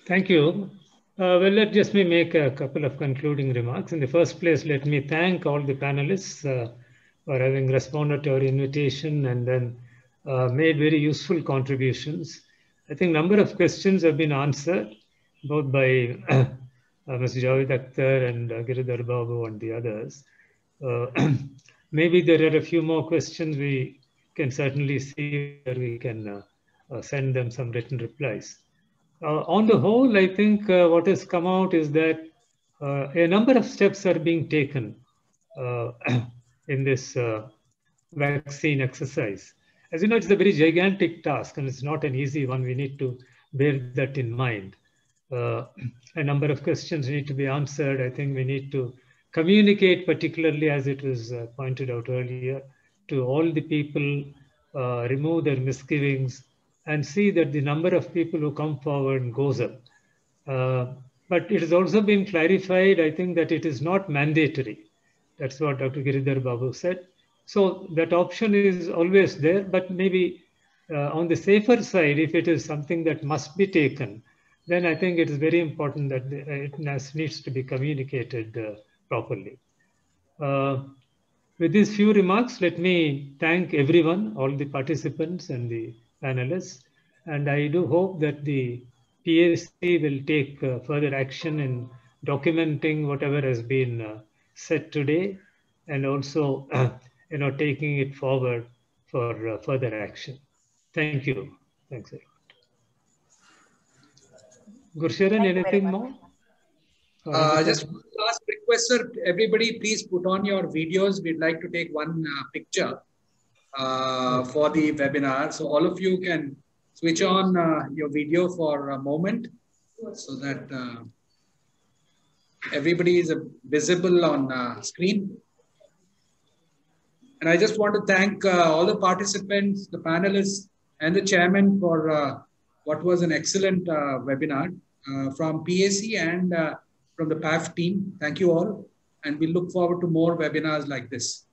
Thank you. Well, let just me make a couple of concluding remarks. In the first place, let me thank all the panelists for having responded to our invitation and then made very useful contributions. I think a number of questions have been answered, both by Mr. Javed Akhtar and Giridhar Babu and the others. Maybe there are a few more questions we can certainly see where we can send them some written replies. On the whole, I think what has come out is that a number of steps are being taken in this vaccine exercise. As you know, it's a very gigantic task and it's not an easy one. We need to bear that in mind. A number of questions need to be answered. I think we need to communicate, particularly as it was pointed out earlier, to all the people remove their misgivings, and see that the number of people who come forward goes up. But it has also been clarified, I think, that it is not mandatory. That's what Dr. Giridhar Babu said. So that option is always there, but maybe on the safer side, if it is something that must be taken, then I think it is very important that it needs to be communicated properly. With these few remarks, let me thank everyone, all the participants and the panelists. And I do hope that the PAC will take further action in documenting whatever has been said today, and also taking it forward for further action. Thank you. Thanks a lot. Gursharan, anything more? Just one last request, sir. Everybody, please put on your videos. We'd like to take one picture for the webinar. So all of you can switch on your video for a moment so that everybody is visible on screen. And I just want to thank all the participants, the panelists, and the chairman for what was an excellent webinar from PAC and from the PAF team. Thank you all. And we look forward to more webinars like this.